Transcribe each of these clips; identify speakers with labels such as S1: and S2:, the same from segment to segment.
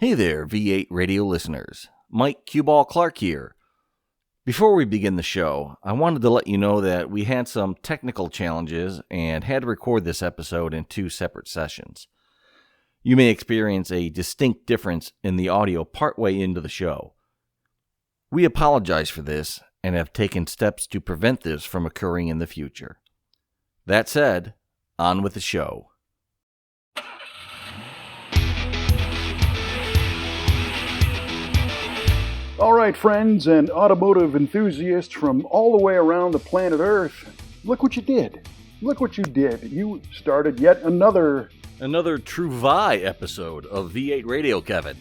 S1: Hey there, V8 radio listeners. Mike Cueball Clarke here. Before we begin the show, I wanted to let you know that we had some technical challenges and had to record this episode in 2 separate sessions. You may experience a distinct difference in the audio partway into the show. We apologize for this and have taken steps to prevent this from occurring in the future. That said, on with the show.
S2: All right, friends and automotive enthusiasts from all the way around the planet Earth, look what you did. Look what you did. You started yet another
S1: Truvai episode of V8 Radio, Kevin.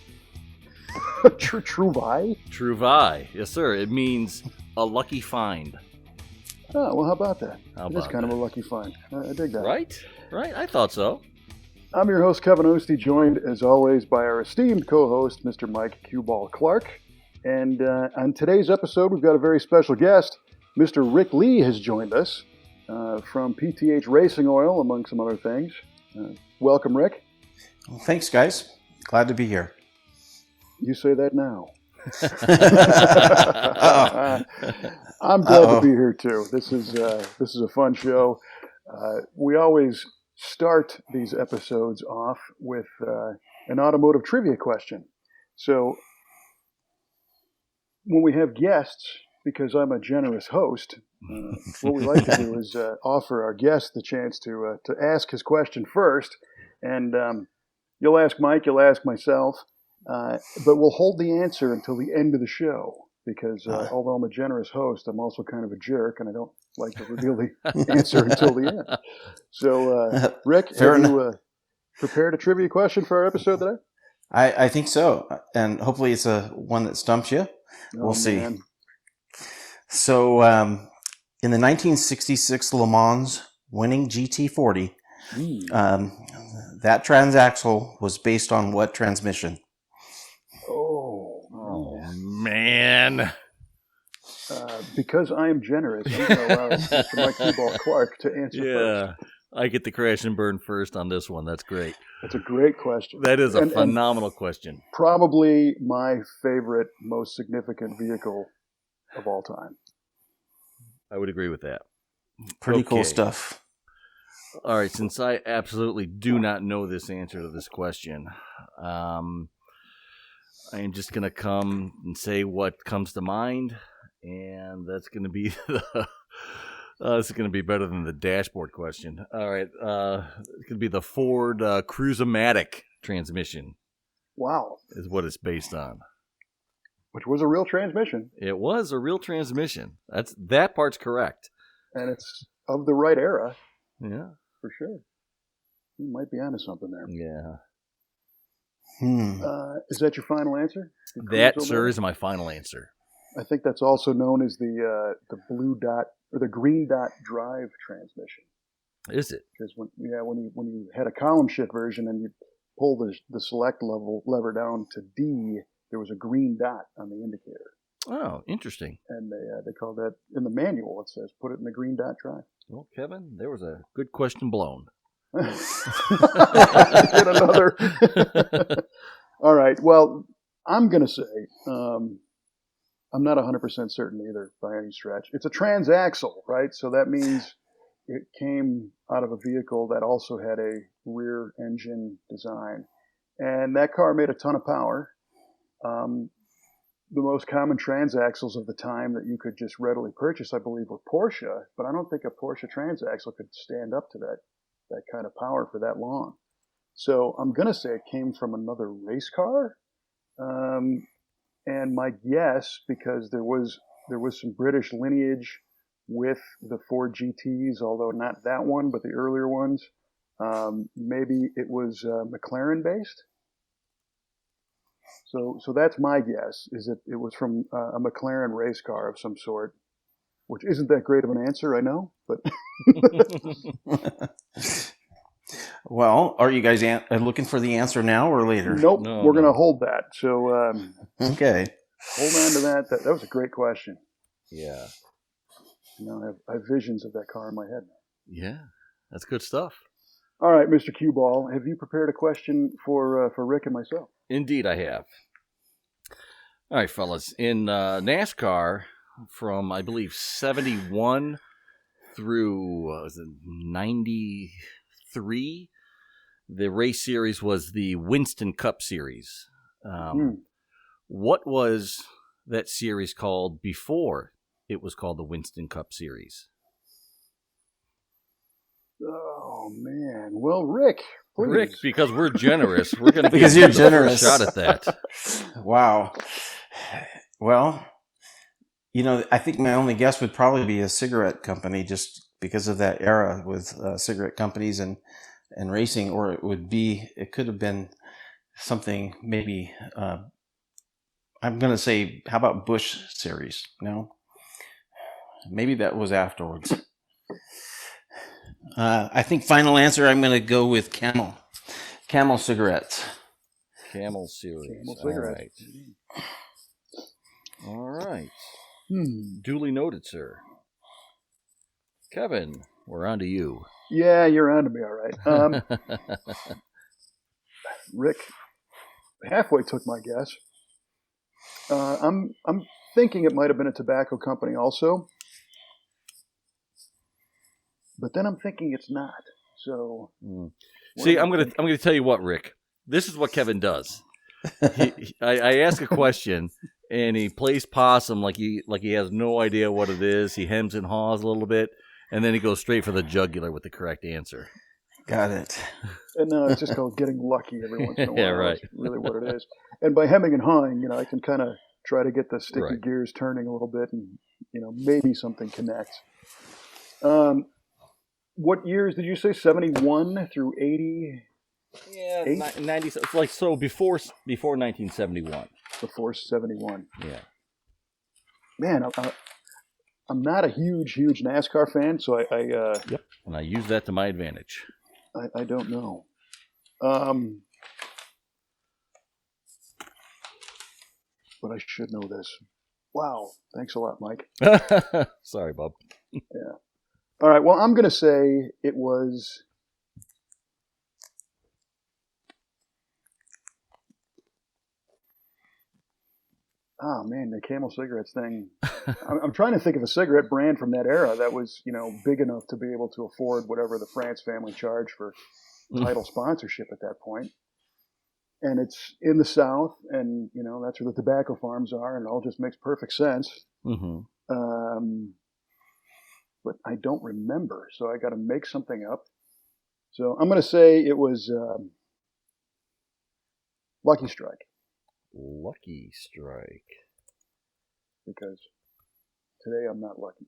S2: Truvai?
S1: Truvai. Yes, sir. It means a lucky find.
S2: Oh, well, how about that?
S1: It
S2: is kind of a lucky find. I dig that.
S1: Right? I thought so.
S2: I'm your host, Kevin Oeste, joined, as always, by our esteemed co-host, Mr. Mike Cueball Clarke. And on today's episode, we've got a very special guest. Mr. Rick Lee has joined us from PTH Racing Oil, among some other things. Welcome, Rick.
S3: Well, thanks, guys. Glad to be here.
S2: You say that now. I'm glad to be here, too. This is a fun show. We always start these episodes off with an automotive trivia question. So when we have guests, because I'm a generous host, what we like to do is offer our guest the chance to ask his question first. And you'll ask Mike, you'll ask myself, but we'll hold the answer until the end of the show. Because although I'm a generous host, I'm also kind of a jerk, and I don't like to reveal the answer until the end. So, Rick, have you prepared a trivia question for our episode today?
S3: I think so, and hopefully it's one that stumps you. We'll see. So, in the 1966 Le Mans winning GT40, that transaxle was based on what transmission?
S1: Oh man.
S2: Because I am generous, I'm going to allow Mr. Mike Cueball Clarke to answer first.
S1: I get the crash and burn first on this one. That's great.
S2: That's a great question.
S1: That is a phenomenal question.
S2: Probably my favorite, most significant vehicle of all time.
S1: I would agree with that.
S3: Pretty cool stuff.
S1: All right, since I absolutely do not know this answer to this question, I am just going to come and say what comes to mind, and that's going to be this is going to be better than the dashboard question. All right, it's going to be the Ford Cruise-O-Matic transmission.
S2: Wow.
S1: Is what it's based on.
S2: Which was a real transmission.
S1: It was a real transmission. That part's correct.
S2: And it's of the right era.
S1: Yeah.
S2: For sure. You might be onto something there.
S1: Yeah.
S2: Is that your final answer?
S1: That, sir, is my final answer.
S2: I think that's also known as the blue dot or the green dot drive transmission.
S1: Is it?
S2: Because when you had a column shift version and you pull the select lever down to D, there was a green dot on the indicator.
S1: Oh, interesting.
S2: And they call that in the manual. It says put it in the green dot drive.
S1: Well, Kevin, there was a good question blown.
S2: Get another. All right. Well, I'm going to say I'm not 100% certain either by any stretch. It's a transaxle, right? So that means it came out of a vehicle that also had a rear engine design. And that car made a ton of power. The most common transaxles of the time that you could just readily purchase, I believe, were Porsche. But I don't think a Porsche transaxle could stand up to that kind of power for that long. So I'm going to say it came from another race car. And my guess, because there was some British lineage with the Ford GTs, although not that one, but the earlier ones, maybe it was McLaren based. So that's my guess, is that it was from a McLaren race car of some sort, which isn't that great of an answer, I know, but.
S3: Well, are you guys looking for the answer now or later?
S2: Nope, we're going to hold that. So,
S3: okay.
S2: Hold on to that. That was a great question.
S1: Yeah.
S2: I have visions of that car in my head now.
S1: Yeah, that's good stuff.
S2: All right, Mr. Cueball, have you prepared a question for Rick and myself?
S1: Indeed, I have. All right, fellas. In NASCAR, from, I believe, 71 through 93, the race series was the Winston Cup Series. What was that series called before it was called the Winston Cup Series?
S2: Oh, man. Well, Rick, please.
S1: Rick, because we're generous, we're going to
S3: because
S1: give
S3: you're
S1: you the
S3: generous.
S1: first shot at that.
S3: Wow. Well, I think my only guess would probably be a cigarette company, just because of that era with cigarette companies and racing, or it could have been something maybe, I'm going to say, how about Bush series? No? Maybe that was afterwards. I think final answer, I'm going to go with Camel cigarettes.
S1: Camel series.
S2: Camel cigarettes.
S1: All right. Duly noted, sir. Kevin, we're on to you.
S2: Yeah, you're on to me, all right. Rick halfway took my guess. I'm thinking it might have been a tobacco company also, but then I'm thinking it's not. So,
S1: see, I'm gonna tell you what, Rick. This is what Kevin does. I ask a question, and he plays possum like he has no idea what it is. He hems and haws a little bit, and then he goes straight for the jugular with the correct answer.
S3: Got it.
S2: And no, it's just called getting lucky every once in a while.
S1: Yeah, right.
S2: That's really what it is. And by hemming and hawing, I can kind of try to get the sticky gears turning a little bit, and maybe something connects. What years did you say? 71 through 80?
S1: Yeah, 90. It's like so before 1971.
S2: Before 71.
S1: Yeah.
S2: Man, I'm not a huge NASCAR fan, so I
S1: yep. And I use that to my advantage.
S2: I don't know. But I should know this. Wow. Thanks a lot, Mike.
S1: Sorry, Bob.
S2: Yeah. All right. Well, I'm going to say it was. Oh, man, the Camel cigarettes thing. I'm trying to think of a cigarette brand from that era that was, big enough to be able to afford whatever the France family charged for title sponsorship at that point. And it's in the South, and, that's where the tobacco farms are, and it all just makes perfect sense.
S1: Mm-hmm.
S2: But I don't remember, so I got to make something up. So I'm going to say it was Lucky Strike.
S1: Lucky Strike.
S2: Because today I'm not lucky.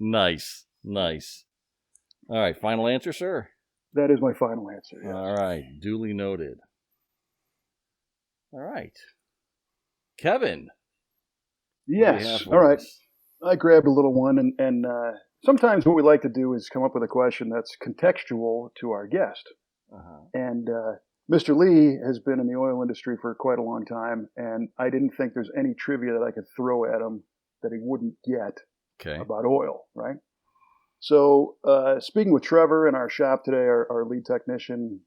S1: Nice. All right, final answer, sir?
S2: That is my final answer. Yes.
S1: All right, duly noted. All right. Kevin.
S2: Yes. All right. I grabbed a little one, and sometimes what we like to do is come up with a question that's contextual to our guest.
S1: Uh-huh.
S2: And Mr. Lee has been in the oil industry for quite a long time, and I didn't think there's any trivia that I could throw at him that he wouldn't get about oil, right? So speaking with Trevor in our shop today, our lead technician,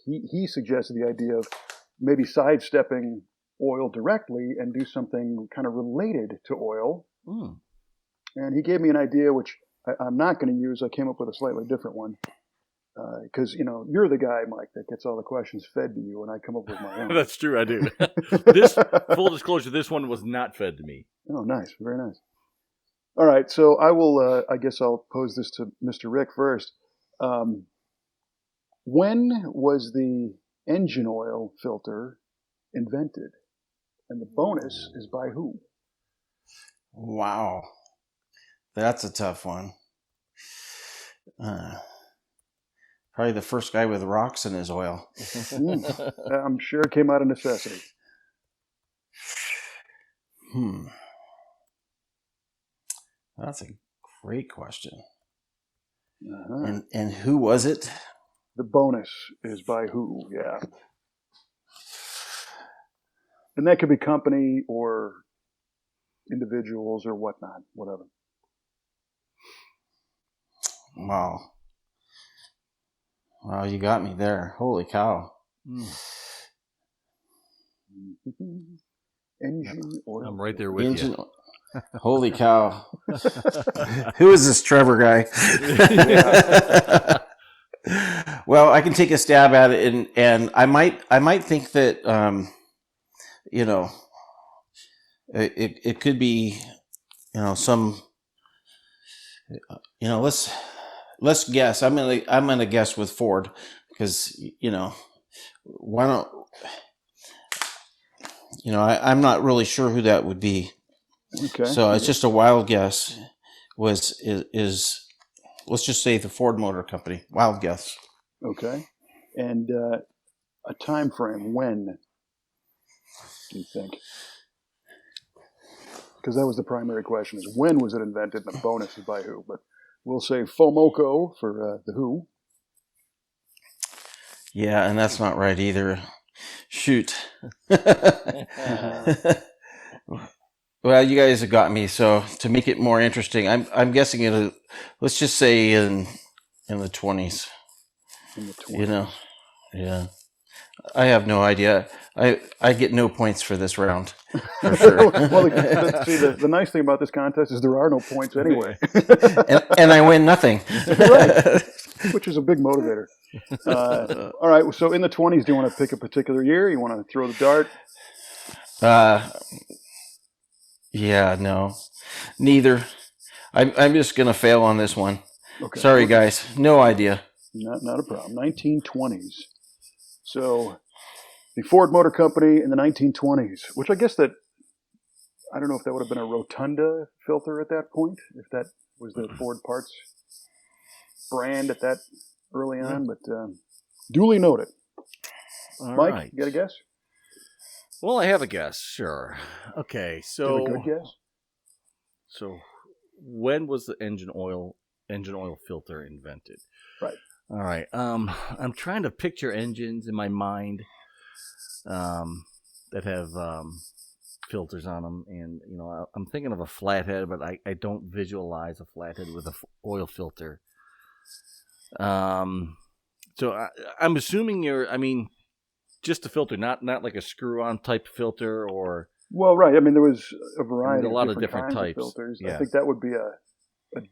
S2: he suggested the idea of maybe sidestepping oil directly and do something kind of related to oil. And he gave me an idea, which I'm not going to use. I came up with a slightly different one. Because, you're the guy, Mike, that gets all the questions fed to you, and I come up with my own.
S1: That's true, I do. Full disclosure, this one was not fed to me.
S2: Oh, nice. Very nice. All right, so I will, I guess I'll pose this to Mr. Rick first. When was the engine oil filter invented? And the bonus is by who?
S3: Wow. That's a tough one. Probably the first guy with rocks in his oil.
S2: I'm sure it came out of necessity.
S3: That's a great question.
S2: Uh-huh.
S3: And who was it?
S2: The bonus is by who, yeah. And that could be company or individuals or whatnot, whatever.
S3: Wow. Wow, you got me there. Holy cow.
S2: Engine oil.
S1: I'm right there with you.
S3: Holy cow. Who is this Trevor guy? Well, I can take a stab at it, and I might think that it could be some let's guess. I'm gonna guess with Ford, because why don't I'm not really sure who that would be.
S2: Okay.
S3: So it's just a wild guess. Is let's just say the Ford Motor Company. Wild guess.
S2: Okay. And a time frame, when do you think? Because that was the primary question, is when was it invented, and the bonus is by who. But we'll say FOMOCO for the who.
S3: Yeah, and that's not right either. Shoot. Well, you guys have got me. So to make it more interesting, I'm guessing it. Let's just say in the 20s.
S2: In the 20s.
S3: Yeah. I have no idea. I get no points for this round, for sure.
S2: Well, see, the nice thing about this contest is there are no points anyway.
S3: and I win nothing.
S2: Right. Which is a big motivator. All right, so in the 20s, do you want to pick a particular year? You want to throw the dart?
S3: Yeah, no. Neither. I'm just going to fail on this one.
S2: Okay.
S3: Sorry, guys. No idea.
S2: Not a problem. 1920s. So the Ford Motor Company in the 1920s, which I guess I don't know if that would have been a rotunda filter at that point, if that was the Ford Parts brand at that early on, but duly noted.
S1: All
S2: Mike,
S1: right.
S2: you got a guess?
S1: Well, I have a guess, sure. Okay, so...
S2: You have a good guess?
S1: So when was the engine oil filter invented?
S2: Right.
S1: All right. I'm trying to picture engines in my mind that have filters on them, and I'm thinking of a flathead, but I don't visualize a flathead with a oil filter. So I'm assuming just a filter, not like a screw-on type filter or.
S2: Well, right. I mean, there was a variety
S1: a lot
S2: of different
S1: types
S2: of filters.
S1: Yeah.
S2: I think that would be a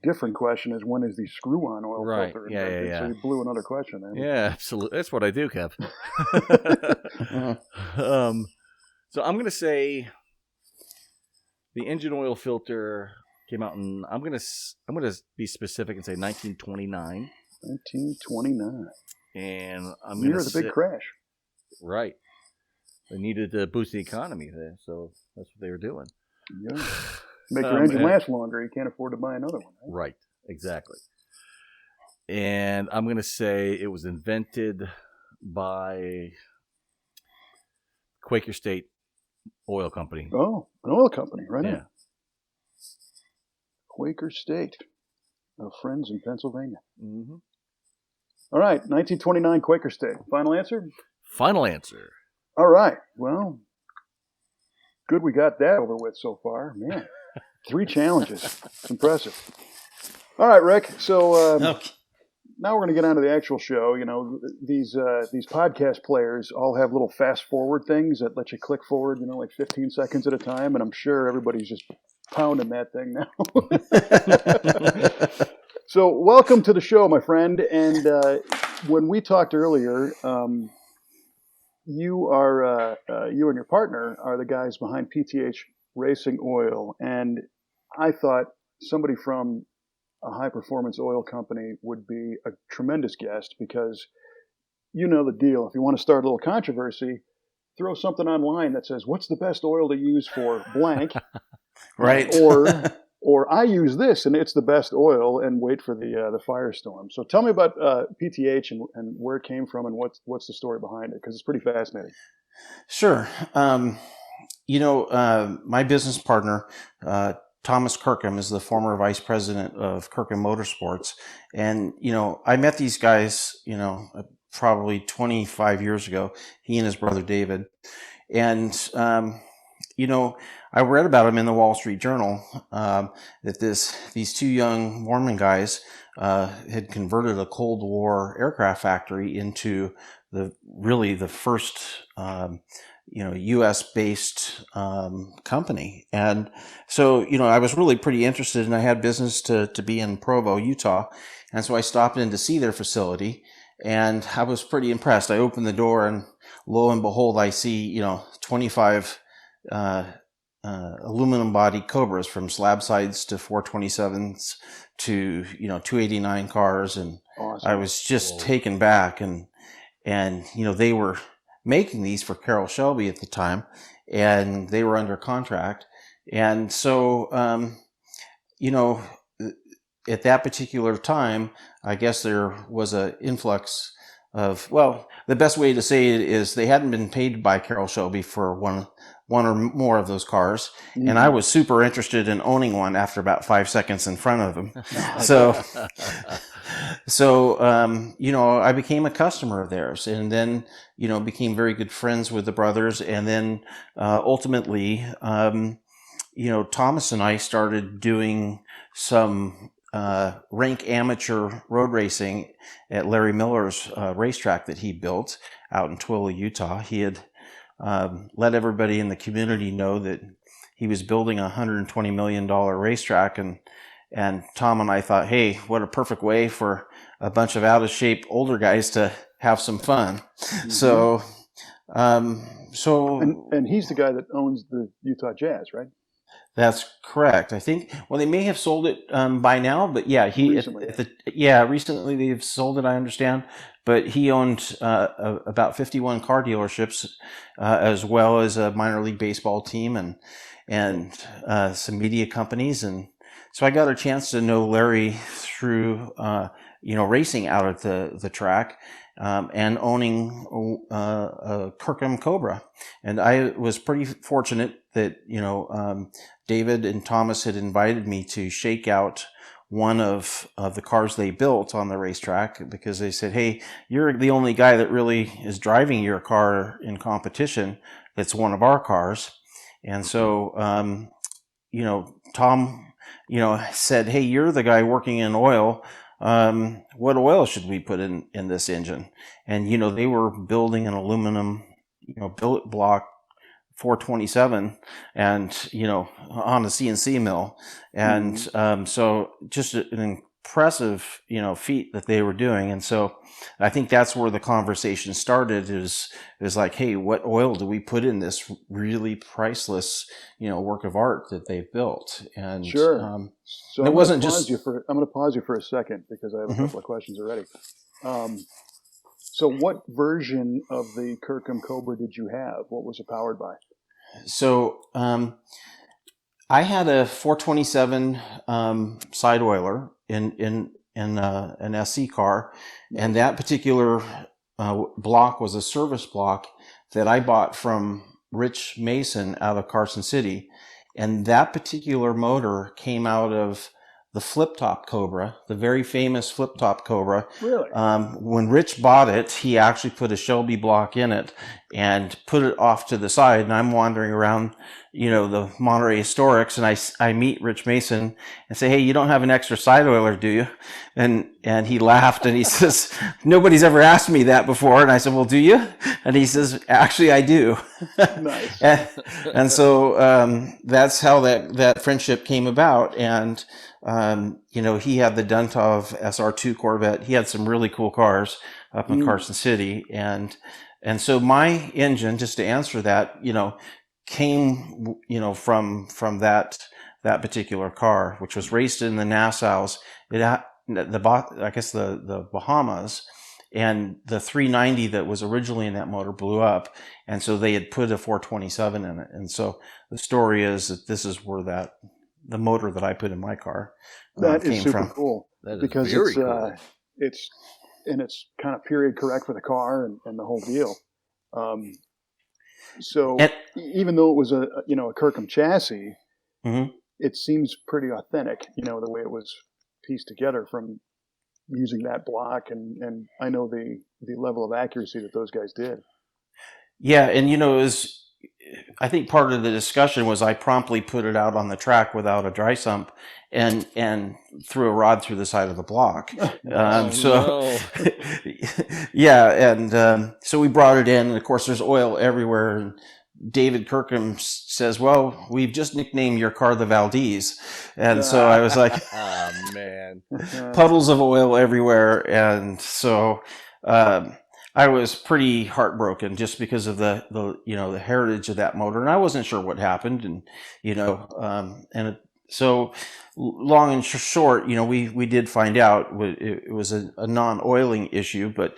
S2: different question, is when is the screw-on oil filter invented?
S1: Yeah.
S2: So you blew another question there.
S1: Yeah, absolutely. That's what I do, Kev. So I'm going to say the engine oil filter came out in, I'm going to be specific and say 1929.
S2: 1929.
S1: And I'm
S2: Year of the big crash.
S1: Right. They needed to boost the economy there, so that's what they were doing.
S2: Yeah. Make your engine last longer. You can't afford to buy another one.
S1: Right, exactly. And I'm going to say it was invented by Quaker State Oil Company.
S2: Oh, an oil company, right?
S1: Yeah.
S2: Quaker State. Our friends in Pennsylvania.
S1: Mm-hmm.
S2: All right, 1929 Quaker State. Final answer?
S1: Final answer.
S2: All right. Well, good we got that over with so far. Man, 3 challenges. It's impressive. All right, Rick. So now we're going to get on to the actual show. These podcast players all have little fast forward things that let you click forward, like 15 seconds at a time. And I'm sure everybody's just pounding that thing now. So welcome to the show, my friend. And when we talked earlier, you and your partner are the guys behind PTH Racing Oil. And I thought somebody from a high-performance oil company would be a tremendous guest, because you know the deal. If you want to start a little controversy, throw something online that says, what's the best oil to use for blank?
S3: Right.
S2: Or I use this and it's the best oil, and wait for the firestorm. So tell me about PTH and where it came from and what's the story behind it, because it's pretty fascinating.
S3: Sure. My business partner, Thomas Kirkham, is the former vice president of Kirkham Motorsports. And, I met these guys, probably 25 years ago, he and his brother David. And I read about him in the Wall Street Journal, that these two young Mormon guys had converted a Cold War aircraft factory into the first U.S. based company. And so I was really pretty interested, and I had business to be in Provo, Utah, and so I stopped in to see their facility, and I was pretty impressed. I opened the door, and lo and behold, I see 25 aluminum body Cobras, from slab sides to 427s to 289 cars, and
S2: Awesome.
S3: I was just taken back, and they were making these for Carroll Shelby at the time, and they were under contract, and so at that particular time, I guess there was an influx of, well, the best way to say it is they hadn't been paid by Carroll Shelby for one or more of those cars. Mm-hmm. And I was super interested in owning one after about 5 seconds in front of them. So I became a customer of theirs, and then, became very good friends with the brothers. And then ultimately, Thomas and I started doing some rank amateur road racing at Larry Miller's racetrack that he built out in Twilla, Utah. He had let everybody in the community know that he was building a $120 million racetrack, and Tom and I thought, hey, what a perfect way for a bunch of out of shape older guys to have some fun. Mm-hmm.
S2: And he's the guy that owns the Utah Jazz, right?
S3: That's correct. I think, well, they may have sold it by now, but yeah, recently they've sold it, I understand. But he owned about 51 car dealerships, as well as a minor league baseball team and some media companies. And so I got a chance to know Larry through, racing out at the track. And owning a Kirkham Cobra. And I was pretty fortunate that, David and Thomas had invited me to shake out one of the cars they built on the racetrack, because they said, hey, you're the only guy that really is driving your car in competition that's one of our cars. And so, Tom, said, hey, you're the guy working in oil. What oil should we put in this engine? And, they were building an aluminum, billet block 427 and, on a CNC mill. And, so just an impressive, feat that they were doing. And so I think that's where the conversation started is like, hey, what oil do we put in this really priceless, work of art that they've built? And
S2: sure. So
S3: it wasn't just.
S2: I'm going to pause you for a second, because I have a couple of questions already. So what version of the Kirkham Cobra did you have? What was it powered by?
S3: So I had a 427 side oiler in an SC car, and that particular block was a service block that I bought from Rich Mason out of Carson City, and that particular motor came out of the flip-top Cobra, the very famous flip-top Cobra.
S2: Really?
S3: When Rich bought it, he actually put a Shelby block in it and put it off to the side. And I'm wandering around, the Monterey Historics, and I meet Rich Mason and say, hey, you don't have an extra side oiler, do you? And he laughed, and he says, nobody's ever asked me that before. And I said, well, do you? And he says, actually, I do.
S2: Nice.
S3: and so that's how that friendship came about. And he had the Duntov SR2 Corvette. He had some really cool cars up in Carson City. And so my engine, just to answer that, came, from that particular car, which was raced in the Nassaus. It had the Bahamas, and the 390 that was originally in that motor blew up. And so they had put a 427 in it. And so the story is that this is where the motor that I put in my car
S2: that
S3: came
S2: is super
S3: from.
S2: Cool.
S1: That is
S2: because
S1: very cool.
S2: It's kind of period correct for the car and the whole deal. Even though it was a Kirkham chassis, it seems pretty authentic. The way it was pieced together from using that block, and I know the level of accuracy that those guys did.
S3: Yeah, and I think part of the discussion was I promptly put it out on the track without a dry sump and threw a rod through the side of the block. Yeah, and so we brought it in, and of course there's oil everywhere. And David Kirkham says, "Well, we've just nicknamed your car the Valdez," and so I was like,
S1: "Oh man,
S3: puddles of oil everywhere," and so. I was pretty heartbroken just because of the heritage of that motor, and I wasn't sure what happened, and so long and short, we did find out it was a non-oiling issue, but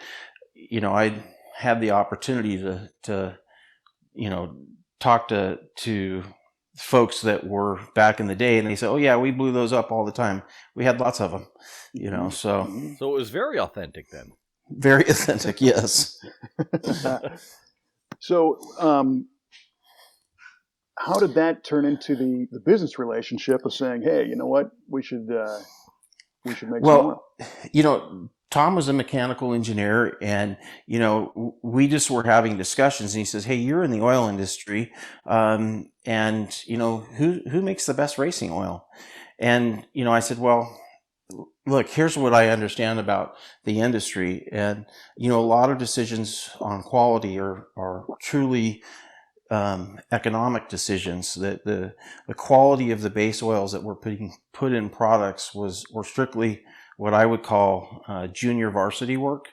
S3: I had the opportunity to talk to folks that were back in the day, and they said, "Oh yeah, we blew those up all the time. We had lots of them," So
S1: it was very authentic then.
S3: Very authentic, yes.
S2: So, how did that turn into the business relationship of saying, "Hey, you know what? We should make some oil"?
S3: Tom was a mechanical engineer, and we just were having discussions. And he says, "Hey, you're in the oil industry, and who makes the best racing oil?" And I said, "Well, look, here's what I understand about the industry, and a lot of decisions on quality are truly economic decisions. That the quality of the base oils that were put in products were strictly what I would call junior varsity work,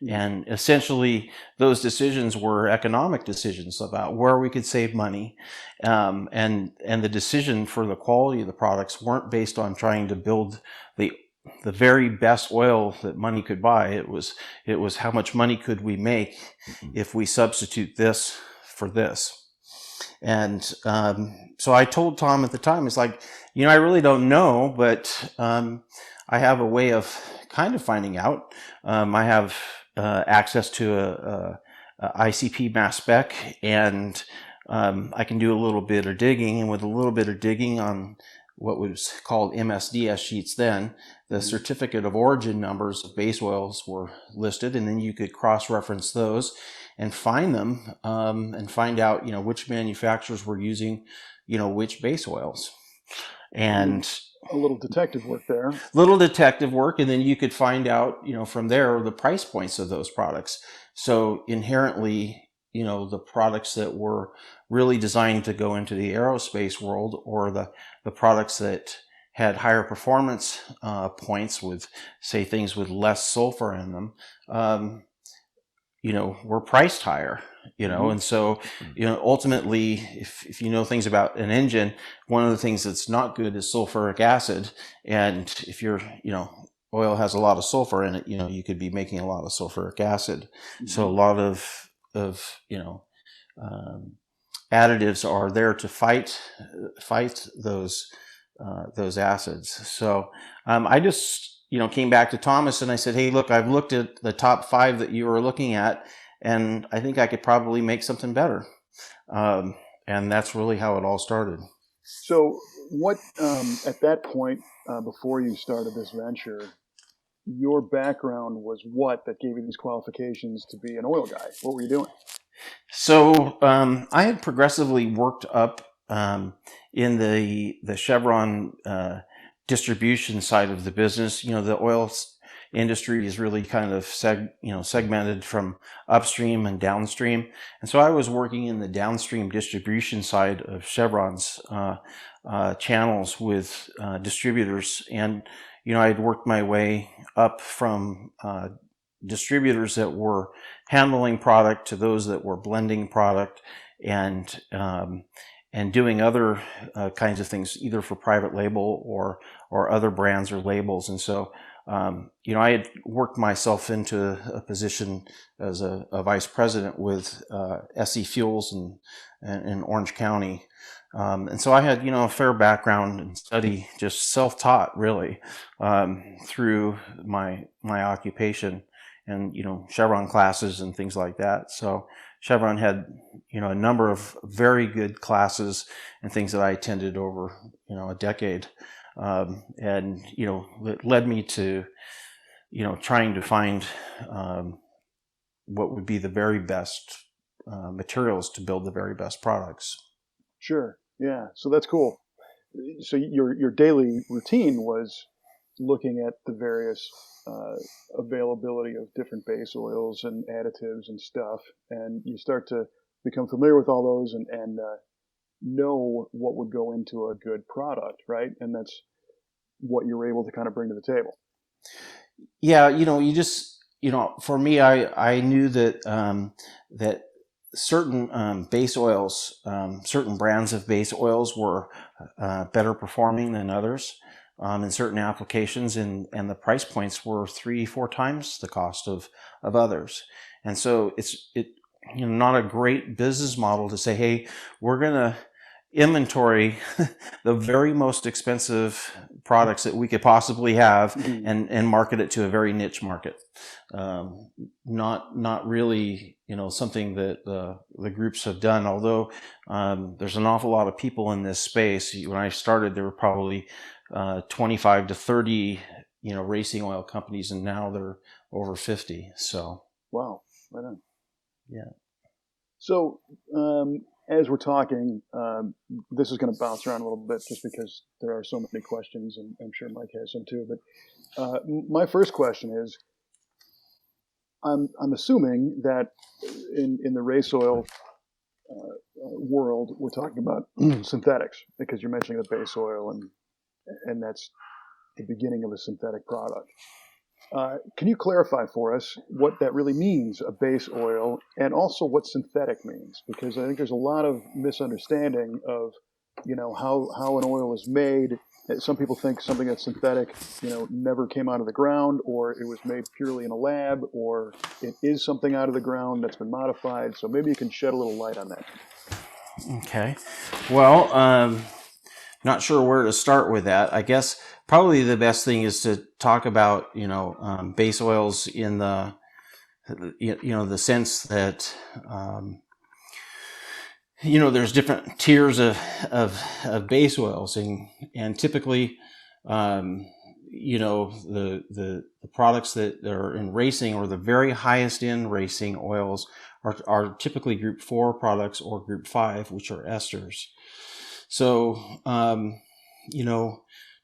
S3: and essentially those decisions were economic decisions about where we could save money, and the decision for the quality of the products weren't based on trying to build the very best oil that money could buy. It was how much money could we make if we substitute this for this." And so I told Tom at the time, it's like, I really don't know, but I have a way of kind of finding out. I have access to a ICP mass spec, and I can do a little bit of digging, and with a little bit of digging on what was called MSDS sheets then, the certificate of origin numbers of base oils were listed, and then you could cross-reference those and find them, and find out, which manufacturers were using, which base oils. And
S2: a little detective work there.
S3: And then you could find out, from there, the price points of those products. So inherently, the products that were really designed to go into the aerospace world, or the products that had higher performance points with, say, things with less sulfur in them, were priced higher, and so, ultimately, if you know things about an engine, one of the things that's not good is sulfuric acid. And if oil has a lot of sulfur in it, you could be making a lot of sulfuric acid. Mm-hmm. So a lot of additives are there to fight those acids. So I just came back to Thomas and I said, "Hey, look, I've looked at the top 5 that you were looking at, and I think I could probably make something better." And that's really how it all started.
S2: So what, at that point, before you started this venture, your background was what that gave you these qualifications to be an oil guy? What were you doing?
S3: So I had progressively worked up in the Chevron distribution side of the business. The oil industry is really kind of segmented from upstream and downstream, and so I was working in the downstream distribution side of Chevron's channels with distributors, and I'd worked my way up from distributors that were handling product to those that were blending product, and doing other kinds of things, either for private label or other brands or labels. And so, I had worked myself into a position as a vice president with SE Fuels in Orange County. And so I had, a fair background in study, just self-taught really, through my occupation, and, Chevron classes and things like that. So Chevron had, a number of very good classes and things that I attended over, a decade. And, it led me to, trying to find what would be the very best materials to build the very best products.
S2: Sure. Yeah. So that's cool. So your daily routine was looking at the various availability of different base oils and additives and stuff, and you start to become familiar with all those and know what would go into a good product, right? And that's what you're able to kind of bring to the table.
S3: Yeah, for me, I knew that that certain base oils, certain brands of base oils were better performing than others in certain applications, and the price points were 3-4 times the cost of others. And so it's not a great business model to say, hey, we're gonna inventory the very most expensive products that we could possibly have and market it to a very niche market. Not really, something that the groups have done, although there's an awful lot of people in this space. When I started, there were probably 25 to 30, racing oil companies, and now they're over 50. So.
S2: Wow. Right on.
S3: Yeah.
S2: So, as we're talking, this is going to bounce around a little bit just because there are so many questions, and I'm sure Mike has some too. But my first question is, I'm assuming that in the race oil world, we're talking about synthetics, because you're mentioning the base oil, and that's the beginning of a synthetic product. Can you clarify for us what that really means, a base oil, and also what synthetic means? Because I think there's a lot of misunderstanding of, how an oil is made. Some people think something that's synthetic, never came out of the ground, or it was made purely in a lab, or it is something out of the ground that's been modified. So maybe you can shed a little light on that.
S3: Okay. Well, not sure where to start with that. I guess probably the best thing is to talk about, base oils in the sense that, there's different tiers of base oils, and typically, the products that are in racing, or the very highest in racing oils, are typically group 4 products or group 5, which are esters. So,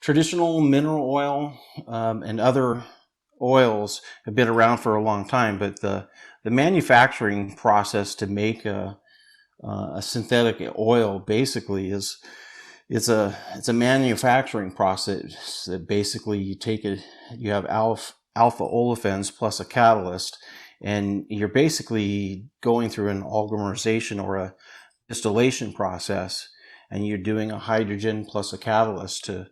S3: traditional mineral oil and other oils have been around for a long time, but the manufacturing process to make a synthetic oil basically it's a manufacturing process that basically you have alpha olefins plus a catalyst, and you're basically going through an oligomerization or a distillation process, and you're doing a hydrogen plus a catalyst to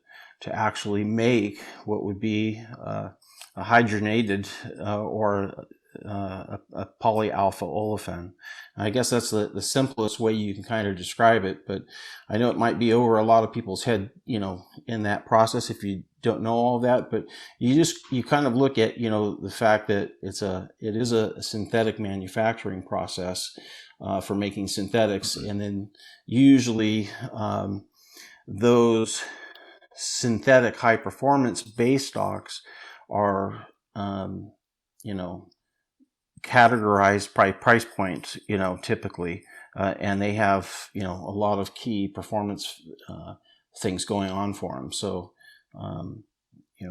S3: actually make what would be a hydrogenated or a polyalpha olefin. And I guess that's the simplest way you can kind of describe it, but I know it might be over a lot of people's head, in that process if you don't know all that, but you kind of look at, the fact that it is a synthetic manufacturing process for making synthetics, and then usually those synthetic high performance base stocks are categorized by price point, typically, and they have a lot of key performance things going on for them. So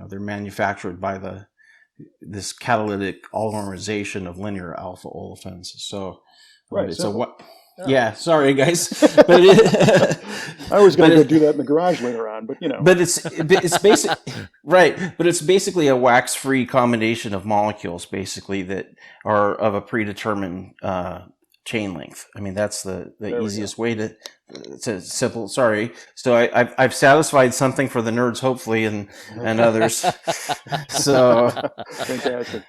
S3: they're manufactured by this catalytic oligomerization of linear alpha olefins. So
S2: right,
S3: it's
S2: simple.
S3: Yeah, sorry guys, but
S2: I was going to go do that in the garage later on, but
S3: But it's basic, right? But it's basically a wax-free combination of molecules, basically, that are of a predetermined chain length. I mean, that's the easiest way to simple. Sorry, so I've satisfied something for the nerds, hopefully, and others. So
S2: fantastic.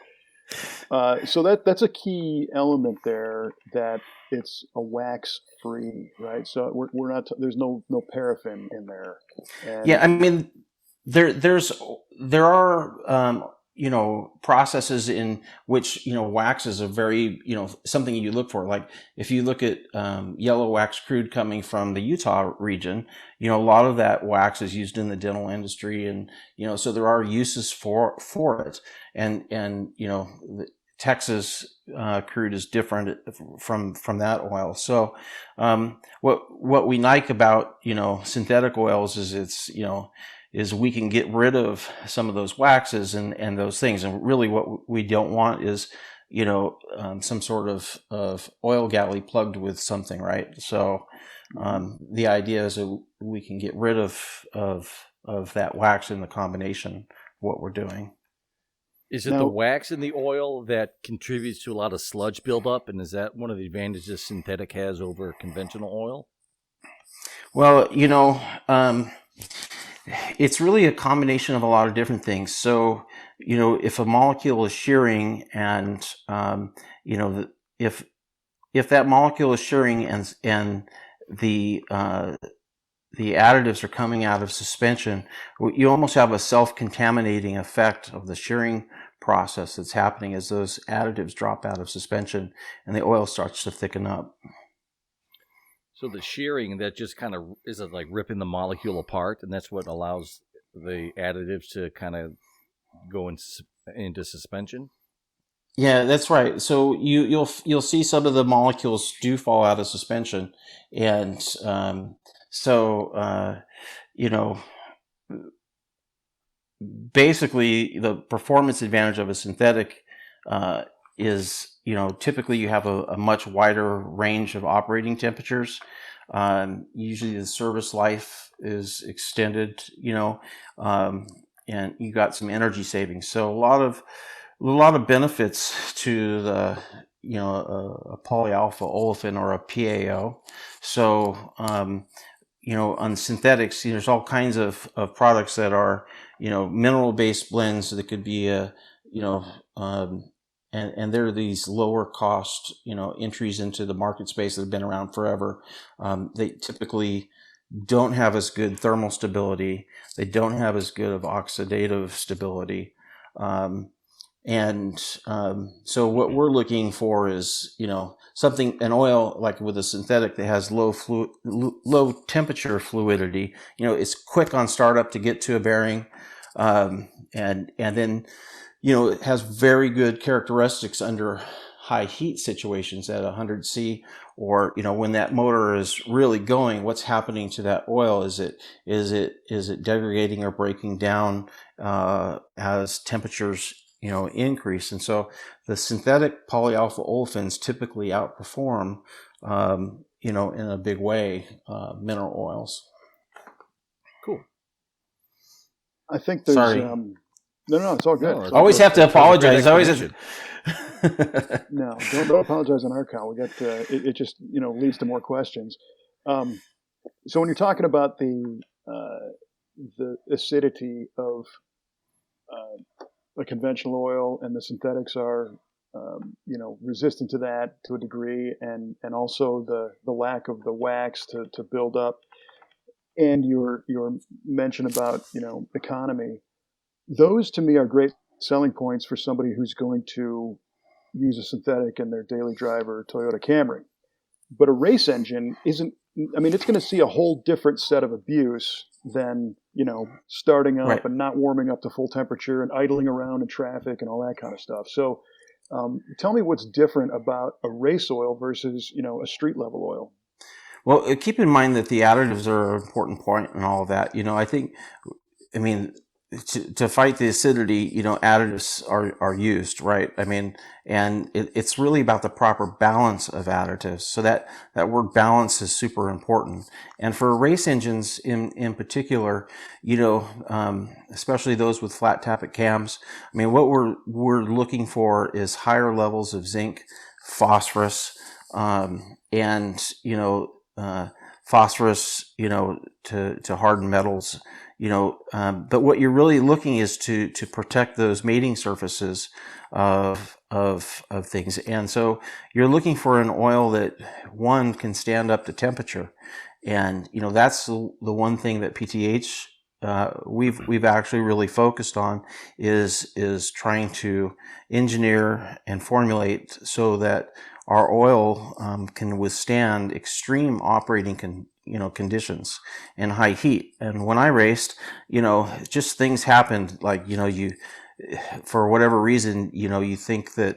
S2: So that's a key element there, that it's a wax-free, right? So we're not. There's no paraffin in there. And
S3: yeah, I mean, there are processes in which wax is a very something you look for. Like if you look at yellow wax crude coming from the Utah region, a lot of that wax is used in the dental industry, and so there are uses for it, and Texas crude is different from that oil. So what we like about synthetic oils is is we can get rid of some of those waxes and those things. And really what we don't want is some sort of oil galley plugged with something, right? So the idea is that we can get rid of that wax in the combination of what we're doing.
S1: Is it the wax in the oil that contributes to a lot of sludge buildup, and is that one of the advantages synthetic has over conventional oil?
S3: Well, it's really a combination of a lot of different things. So, if a molecule is shearing and, if that molecule is shearing and the additives are coming out of suspension, you almost have a self-contaminating effect of the shearing process that's happening as those additives drop out of suspension and the oil starts to thicken up.
S1: So the shearing, that just kind of, is it like ripping the molecule apart, and that's what allows the additives to kind of go into suspension?
S3: Yeah, that's right. So you'll see some of the molecules do fall out of suspension, and basically the performance advantage of a synthetic is typically you have a much wider range of operating temperatures. Usually the service life is extended, and you got some energy savings. So a lot of benefits to the a polyalpha olefin or a PAO. So on synthetics, there's all kinds of products that are mineral based blends that could be and there are these lower cost, entries into the market space that have been around forever. They typically don't have as good thermal stability. They don't have as good of oxidative stability. So what we're looking for is, an oil like with a synthetic that has low temperature fluidity. It's quick on startup to get to a bearing, and then it has very good characteristics under high heat situations at 100 C, or when that motor is really going, what's happening to that oil? Is it degrading or breaking down as temperatures increase? And so the synthetic polyalpha olefins typically outperform in a big way mineral oils.
S1: Cool.
S2: I think there's
S3: Sorry.
S2: No, it's all good.
S3: I always have to apologize.
S2: No, don't apologize on our count. We got it just leads to more questions. So when you're talking about the acidity of a conventional oil, and the synthetics are resistant to that to a degree, and also the lack of the wax to build up, and your mention about economy. Those to me are great selling points for somebody who's going to use a synthetic in their daily driver Toyota Camry. But a race engine isn't. I mean, it's going to see a whole different set of abuse than starting up
S3: right.
S2: and not warming up to full temperature and idling around in traffic and all that kind of stuff. So, tell me what's different about a race oil versus a street level oil.
S3: Well, keep in mind that the additives are an important point in all of that. To fight the acidity, additives are used, right? And it's really about the proper balance of additives. So that word balance is super important. And for race engines in particular, especially those with flat tappet cams, what we're looking for is higher levels of zinc, phosphorus, phosphorus, to harden metals. But what you're really looking is to protect those mating surfaces of things. And so you're looking for an oil that one can stand up to temperature. And, that's the one thing that PTH, we've actually really focused on is trying to engineer and formulate so that our oil can withstand extreme operating conditions and high heat. And when I raced, just things happened, like, for whatever reason, you think that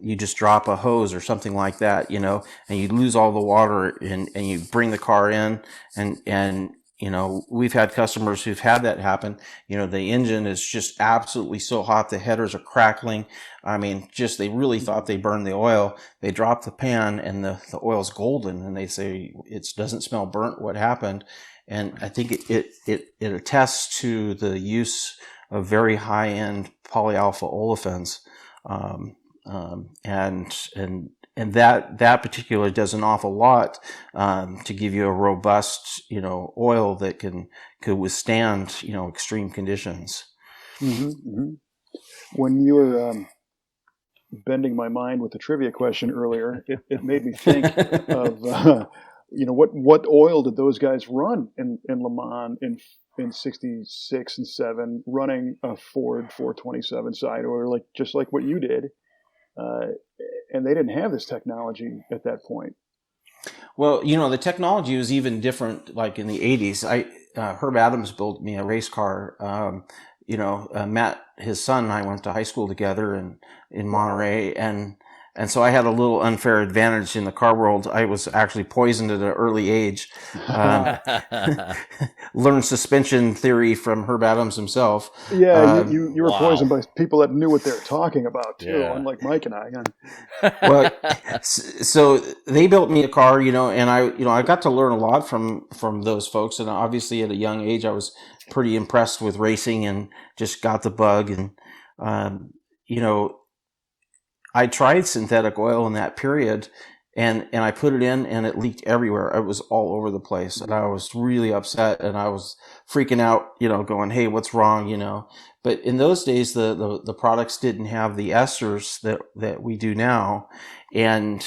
S3: you just drop a hose or something like that, you know, and you lose all the water, and you bring the car in, and you know, we've had customers who've had that happen. You know, the engine is just absolutely so hot, the headers are crackling. I mean, just they really thought they burned the oil. They drop the pan and the oil's golden, and they say it doesn't smell burnt. What happened? And I think it attests to the use of very high end polyalpha olefins, and that particular does an awful lot to give you a robust, you know, oil that could withstand, you know, extreme conditions.
S2: Mm-hmm, mm-hmm. When you were bending my mind with the trivia question earlier, it made me think of you know, what oil did those guys run in Le Mans in 66 and 7, running a Ford 427 side oil, like just like what you did, and they didn't have this technology at that point.
S3: Well, you know, the technology was even different. Like in the 80s, Herb Adams built me a race car. You know, Matt, his son, and I went to high school together in Monterey, and so I had a little unfair advantage in the car world. I was actually poisoned at an early age. Learned suspension theory from Herb Adams himself.
S2: Yeah, you were poisoned by people that knew what they were talking about too, unlike Mike and I.
S3: Well, so they built me a car, you know, and I got to learn a lot from those folks, and obviously at a young age I was pretty impressed with racing and just got the bug, and you know, I tried synthetic oil in that period, and I put it in, and it leaked everywhere. It was all over the place, and I was really upset, and I was freaking out, you know, going, "Hey, what's wrong?" You know. But in those days, the products didn't have the esters that we do now, and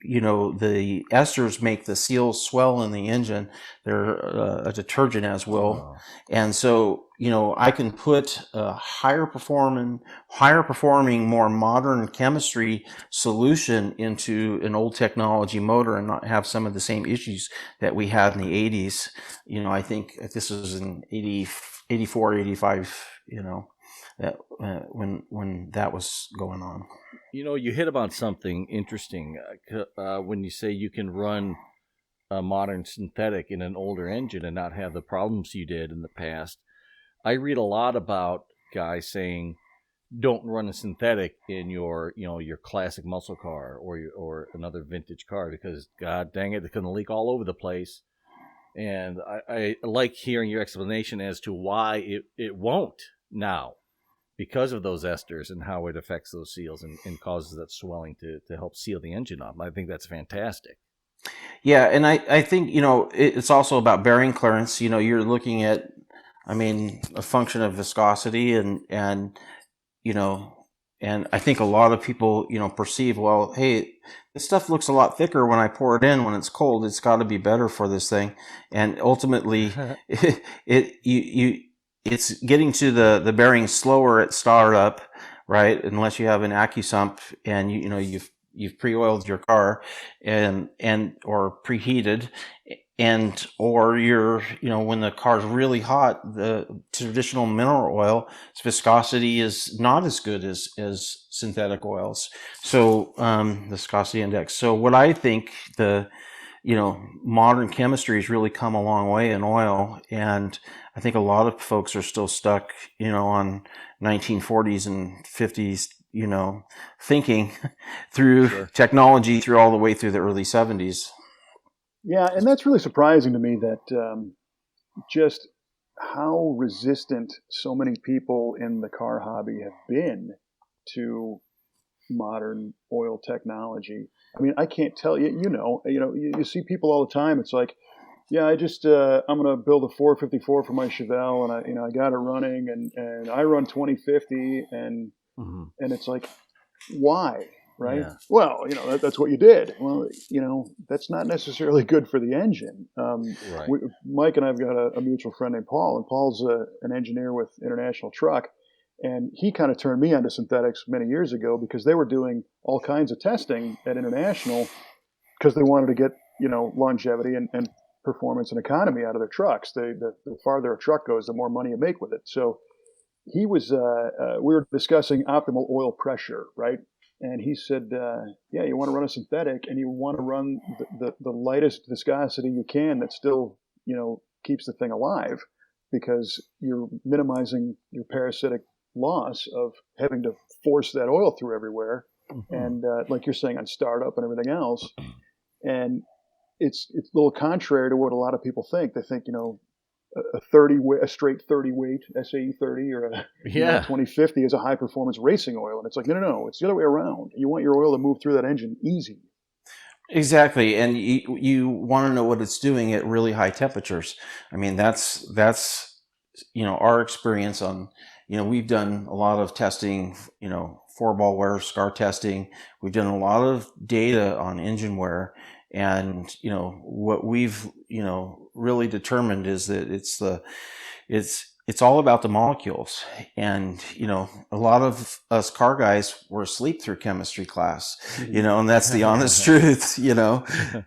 S3: you know, the esters make the seals swell in the engine. They're a detergent as well, and so, you know, I can put a higher performing, more modern chemistry solution into an old technology motor and not have some of the same issues that we had in the 80s. You know, I think this was in 84, 85, you know, that when that was going on.
S1: You know, you hit upon something interesting when you say you can run a modern synthetic in an older engine and not have the problems you did in the past. I read a lot about guys saying, don't run a synthetic in your classic muscle car or another vintage car because, God dang it, it's going to leak all over the place. And I like hearing your explanation as to why it won't now, because of those esters and how it affects those seals and causes that swelling to help seal the engine up. I think that's fantastic.
S3: Yeah, and I think, you know, it's also about bearing clearance. You know, you're looking at, I mean, a function of viscosity and you know, and I think a lot of people, you know, perceive, well, hey, this stuff looks a lot thicker when I pour it in. When it's cold, it's got to be better for this thing. And ultimately, it's getting to the bearing slower at startup, right? Unless you have an AccuSump and you know you've pre-oiled your car and or preheated, and or you're, you know, when the car's really hot, the traditional mineral oil, its viscosity is not as good as synthetic oils. So viscosity index. So what I think, the, you know, modern chemistry has really come a long way in oil, and I think a lot of folks are still stuck, you know, on 1940s and 50s, you know, thinking through technology through all the way through the early 70s.
S2: Yeah, and that's really surprising to me that just how resistant so many people in the car hobby have been to modern oil technology. I mean, I can't tell you. You see people all the time. It's like, yeah, I'm going to build a 454 for my Chevelle, and I got it running, and I run 2050, and it's like, why? Right. Yeah. Well, you know, that's what you did. Well, you know, that's not necessarily good for the engine. Right. Mike and I've got a mutual friend named Paul, and Paul's an engineer with International Truck, and he kind of turned me onto synthetics many years ago because they were doing all kinds of testing at International because they wanted to get, you know, longevity and performance and economy out of their trucks. The farther a truck goes, the more money you make with it. So he was, we were discussing optimal oil pressure, right? And he said, yeah, you want to run a synthetic and you want to run the lightest viscosity you can that still, keeps the thing alive, because you're minimizing your parasitic loss of having to force that oil through everywhere. Mm-hmm. And like you're saying, on startup and everything else. And it's a little contrary to what a lot of people think. They think, a straight 30 weight SAE 30 or a 2050 is a high performance racing oil. And it's like, no, it's the other way around. You want your oil to move through that engine easy.
S3: Exactly. And you want to know what it's doing at really high temperatures. I mean, that's, our experience on, we've done a lot of testing, 4-ball wear, scar testing. We've done a lot of data on engine wear. And, what we've, really determined is that it's all about the molecules. And, a lot of us car guys were asleep through chemistry class, and that's the honest truth,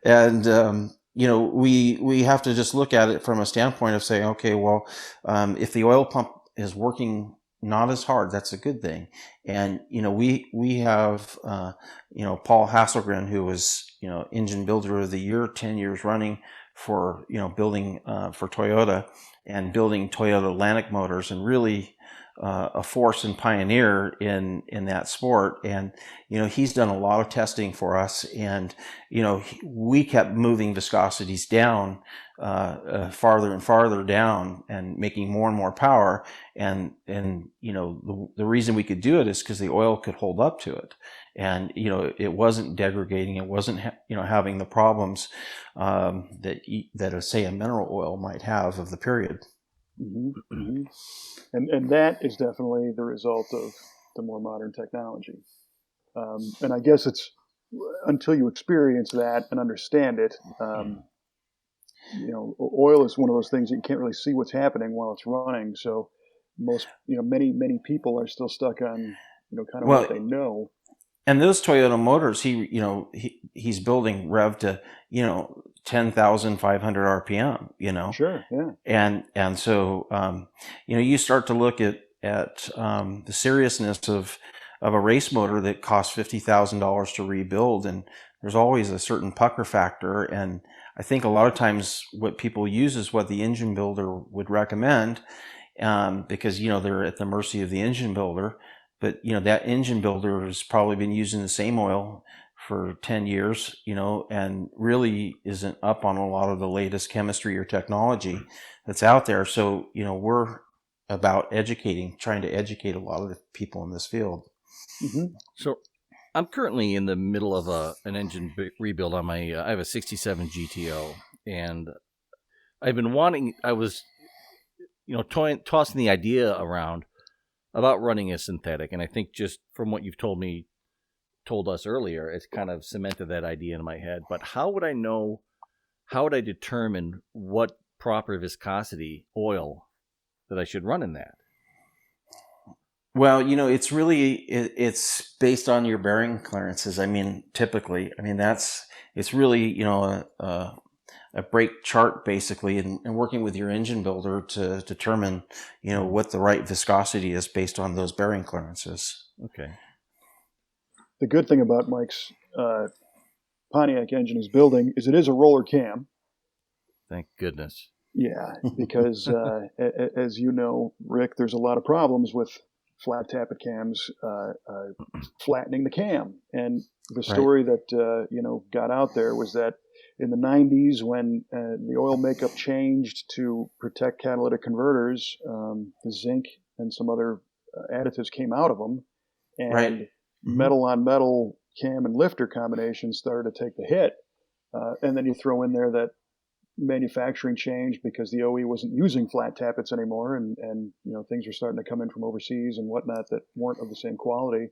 S3: and, we have to just look at it from a standpoint of saying, okay, well, if the oil pump is working not as hard, that's a good thing. And, we have, Paul Hasselgren, who was, engine builder of the year, 10 years running for, building, for Toyota and building Toyota Atlantic motors, and really, a force and pioneer in that sport. And, he's done a lot of testing for us, and, we kept moving viscosities down, farther and farther down, and making more and more power. And the reason we could do it is because the oil could hold up to it. And, it wasn't degrading. It wasn't, having the problems, that say a mineral oil might have of the period.
S2: Mm-hmm. Mm-hmm. And that is definitely the result of the more modern technology. And I guess it's until you experience that and understand it, oil is one of those things that you can't really see what's happening while it's running. So many people are still stuck on, kind of what they know.
S3: And those Toyota motors, he's building rev to, 10,500 RPM,
S2: Sure, yeah.
S3: And so, you start to look at the seriousness of a race motor that costs $50,000 to rebuild, and there's always a certain pucker factor. And I think a lot of times what people use is what the engine builder would recommend, because, they're at the mercy of the engine builder. But, that engine builder has probably been using the same oil for 10 years, and really isn't up on a lot of the latest chemistry or technology that's out there. So, we're about trying to educate a lot of the people in this field.
S1: Mm-hmm. So I'm currently in the middle of an engine rebuild on my, I have a 67 GTO, and I was, tossing the idea around about running a synthetic. And I think just from what you've told us earlier, it's kind of cemented that idea in my head. But how would I determine what proper viscosity oil that I should run in that?
S3: Well, it's really, it's based on your bearing clearances. I mean, typically, it's really, a brake chart basically, and working with your engine builder to determine, what the right viscosity is based on those bearing clearances.
S1: Okay.
S2: The good thing about Mike's Pontiac engine he's building is it is a roller cam.
S1: Thank goodness.
S2: Yeah, because as you know, Rick, there's a lot of problems with flat tappet cams flattening the cam. And the story that got out there was that in the 90s, when the oil makeup changed to protect catalytic converters, the zinc and some other additives came out of them, and metal on metal cam and lifter combinations started to take the hit. And then you throw in there that manufacturing changed because the OE wasn't using flat tappets anymore, and things were starting to come in from overseas and whatnot that weren't of the same quality,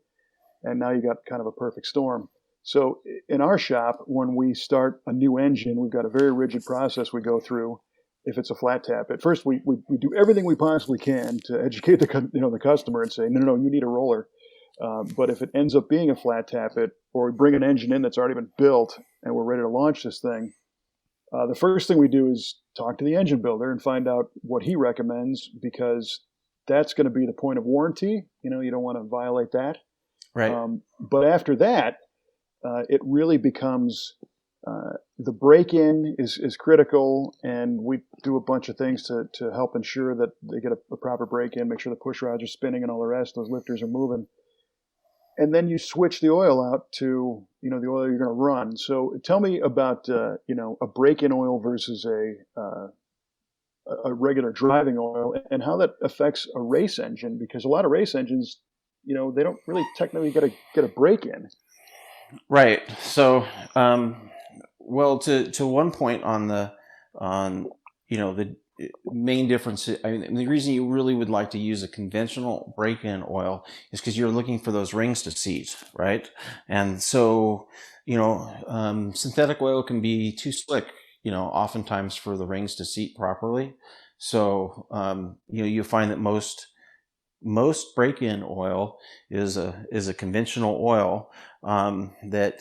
S2: and now you got kind of a perfect storm. So in our shop, when we start a new engine, we've got a very rigid process we go through. If it's a flat tappet, first we do everything we possibly can to educate the customer and say, no, you need a roller. But if it ends up being a flat tappet, or we bring an engine in that's already been built and we're ready to launch this thing, the first thing we do is talk to the engine builder and find out what he recommends, because that's going to be the point of warranty. You know, you don't want to violate that.
S3: Right.
S2: But after that, it really becomes the break-in is critical, and we do a bunch of things to help ensure that they get a proper break-in, make sure the push rods are spinning and all the rest, those lifters are moving. And then you switch the oil out to, you know, the oil you're going to run. So tell me about, you know, a break-in oil versus a regular driving oil, and how that affects a race engine, because a lot of race engines, you know, they don't really technically get a break-in.
S3: Right. So, well, to one point on you know, the main difference, I mean, the reason you really would like to use a conventional break-in oil is because you're looking for those rings to seat, right? And so, you know, synthetic oil can be too slick, you know, oftentimes for the rings to seat properly. So, you know, you find that most break-in oil is a conventional oil that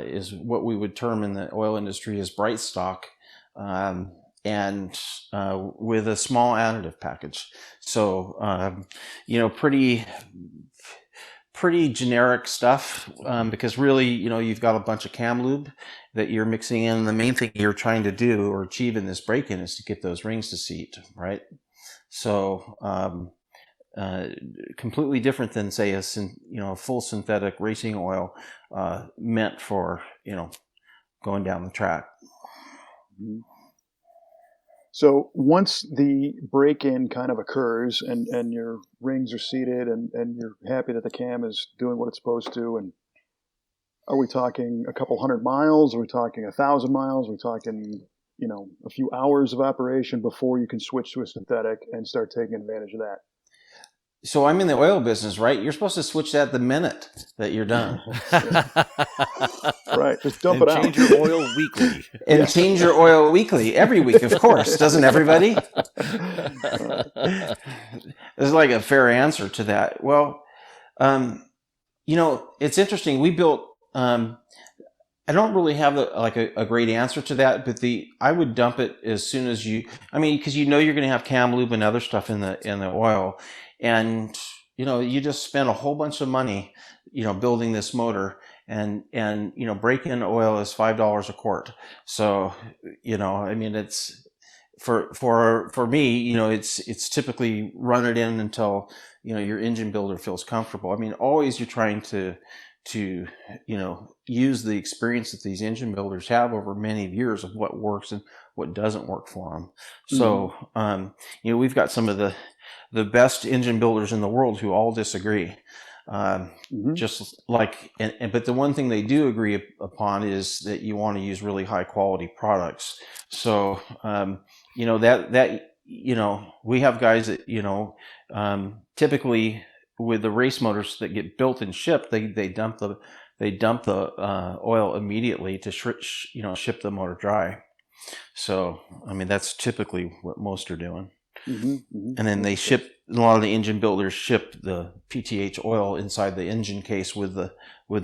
S3: is what we would term in the oil industry as bright stock, and with a small additive package. So you know, pretty generic stuff, because really, you know, you've got a bunch of cam lube that you're mixing in. The main thing you're trying to do or achieve in this break-in is to get those rings to seat, right? So completely different than, say, a full synthetic racing oil meant for, you know, going down the track.
S2: So once the break-in kind of occurs and your rings are seated and you're happy that the cam is doing what it's supposed to, and are we talking a couple 100 miles? Are we talking 1,000 miles? Are we talking, you know, a few hours of operation before you can switch to a synthetic and start taking advantage of that?
S3: So I'm in the oil business, right? You're supposed to switch that the minute that you're done.
S2: Right. Just dump it out.
S1: Change your oil weekly.
S3: And change your oil weekly. Every week, of course. Doesn't everybody? There's like a fair answer to that. Well, you know, it's interesting. We built, I don't really have a great answer to that, but I would dump it as soon as because you know you're going to have cam lube and other stuff in the oil. And, you know, you just spend a whole bunch of money, you know, building this motor, and, you know, break-in oil is $5 a quart. So, you know, I mean, it's for me, you know, it's typically run it in until, you know, your engine builder feels comfortable. I mean, always you're trying to, you know, use the experience that these engine builders have over many years of what works and what doesn't work for them. So, you know, we've got some of the best engine builders in the world who all disagree. Just like, but the one thing they do agree upon is that you want to use really high quality products. So, you know, that, you know, we have guys that, you know, typically with the race motors that get built and shipped, they dump the oil immediately to ship the motor dry. So, I mean, that's typically what most are doing. And then they ship, a lot of the engine builders ship the PTH oil inside the engine case with the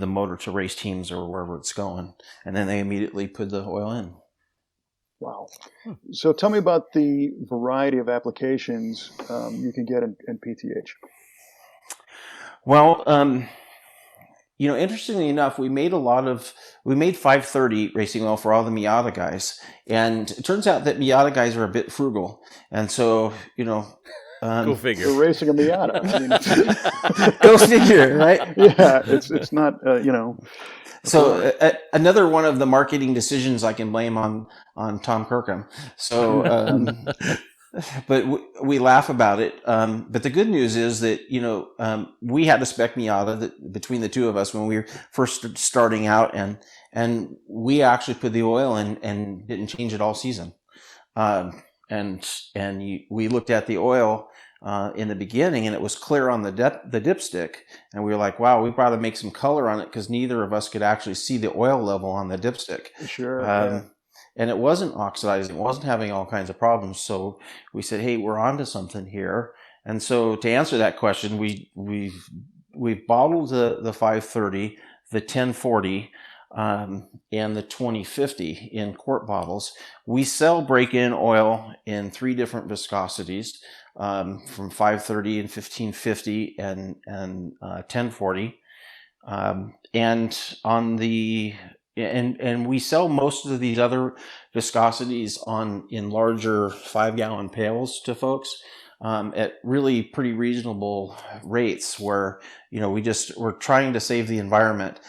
S3: motor to race teams or wherever it's going, and then they immediately put the oil in.
S2: Wow. So tell me about the variety of applications you can get in PTH.
S3: Well, you know, interestingly enough, we made 530 racing oil for all the Miata guys, and it turns out that Miata guys are a bit frugal, and so, you know,
S1: go figure.
S2: We're racing a Miata. I mean,
S3: go figure, right?
S2: Yeah, it's not, you know.
S3: So another one of the marketing decisions I can blame on Tom Kirkham. So, but we laugh about it. But the good news is that, you know, we had a spec Miata between the two of us when we were first starting out, and we actually put the oil in and didn't change it all season. We looked at the oil in the beginning, and it was clear on the dipstick, and we were like, wow, we've got to make some color on it, because neither of us could actually see the oil level on the dipstick.
S2: Sure. Yeah.
S3: And it wasn't oxidizing, it wasn't having all kinds of problems. So we said, hey, we're onto something here. And so to answer that question, we've bottled the 530, the 1040, and the 2050 in quart bottles. We sell break-in oil in 3 different viscosities, from 530 and 1550 and 1040. And we sell most of these other viscosities in larger 5-gallon pails to folks, at really pretty reasonable rates, where we're trying to save the environment.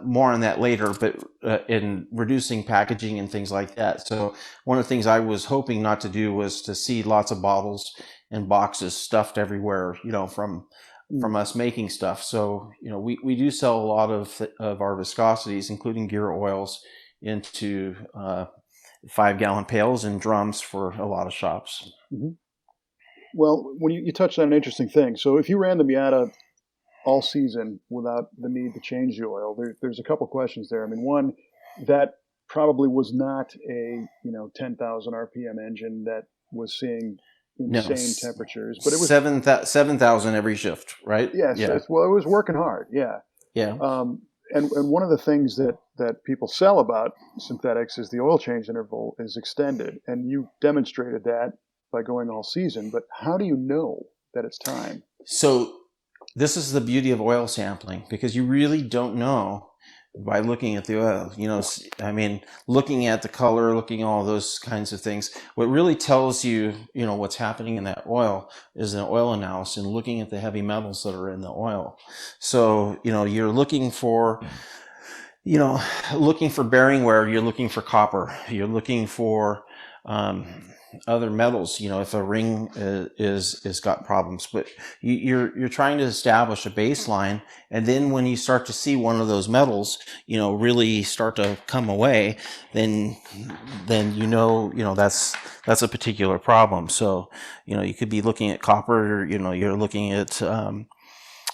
S3: More on that later, but in reducing packaging and things like that. So one of the things I was hoping not to do was to see lots of bottles and boxes stuffed everywhere, from us making stuff. So, we do sell a lot of our viscosities, including gear oils, into 5-gallon pails and drums for a lot of shops.
S2: Mm-hmm. Well, when you touched on an interesting thing. So if you ran the Miata all season without the need to change the oil, there's a couple questions there. I mean, one, that probably was not a 10,000 RPM engine that was seeing insane temperatures, but it was
S3: 7,000 every shift, right?
S2: Yes. Yeah. Well, it was working hard. Yeah.
S3: Yeah.
S2: And one of the things that people sell about synthetics is the oil change interval is extended, and you demonstrated that by going all season. But how do you know that it's time?
S3: So this is the beauty of oil sampling, because you really don't know by looking at the oil. Looking at the color, looking at all those kinds of things. What really tells you, what's happening in that oil is an oil analysis and looking at the heavy metals that are in the oil. So, you're looking for bearing wear, you're looking for copper, you're looking for other metals, if a ring is got problems, but you're trying to establish a baseline. And then when you start to see one of those metals, really start to come away, then that's a particular problem. So, you could be looking at copper, or, you're looking at just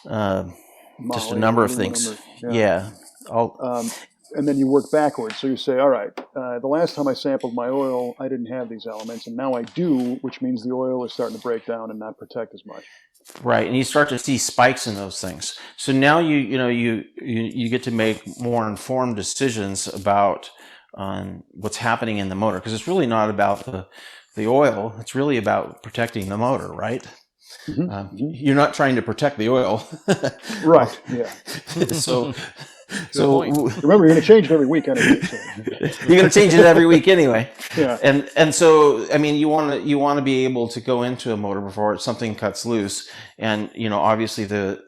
S3: a number of things. Yeah.
S2: And then you work backwards. So you say, all right, the last time I sampled my oil, I didn't have these elements, and now I do, which means the oil is starting to break down and not protect as much.
S3: Right, and you start to see spikes in those things. So now you get to make more informed decisions about what's happening in the motor, because it's really not about the oil; it's really about protecting the motor, right? Mm-hmm. You're not trying to protect the oil,
S2: right? Yeah.
S3: So
S2: remember, you're going to change it every week anyway. So.
S3: You're going to change it every week anyway.
S2: Yeah.
S3: And so, you want to be able to go into a motor before something cuts loose, and obviously the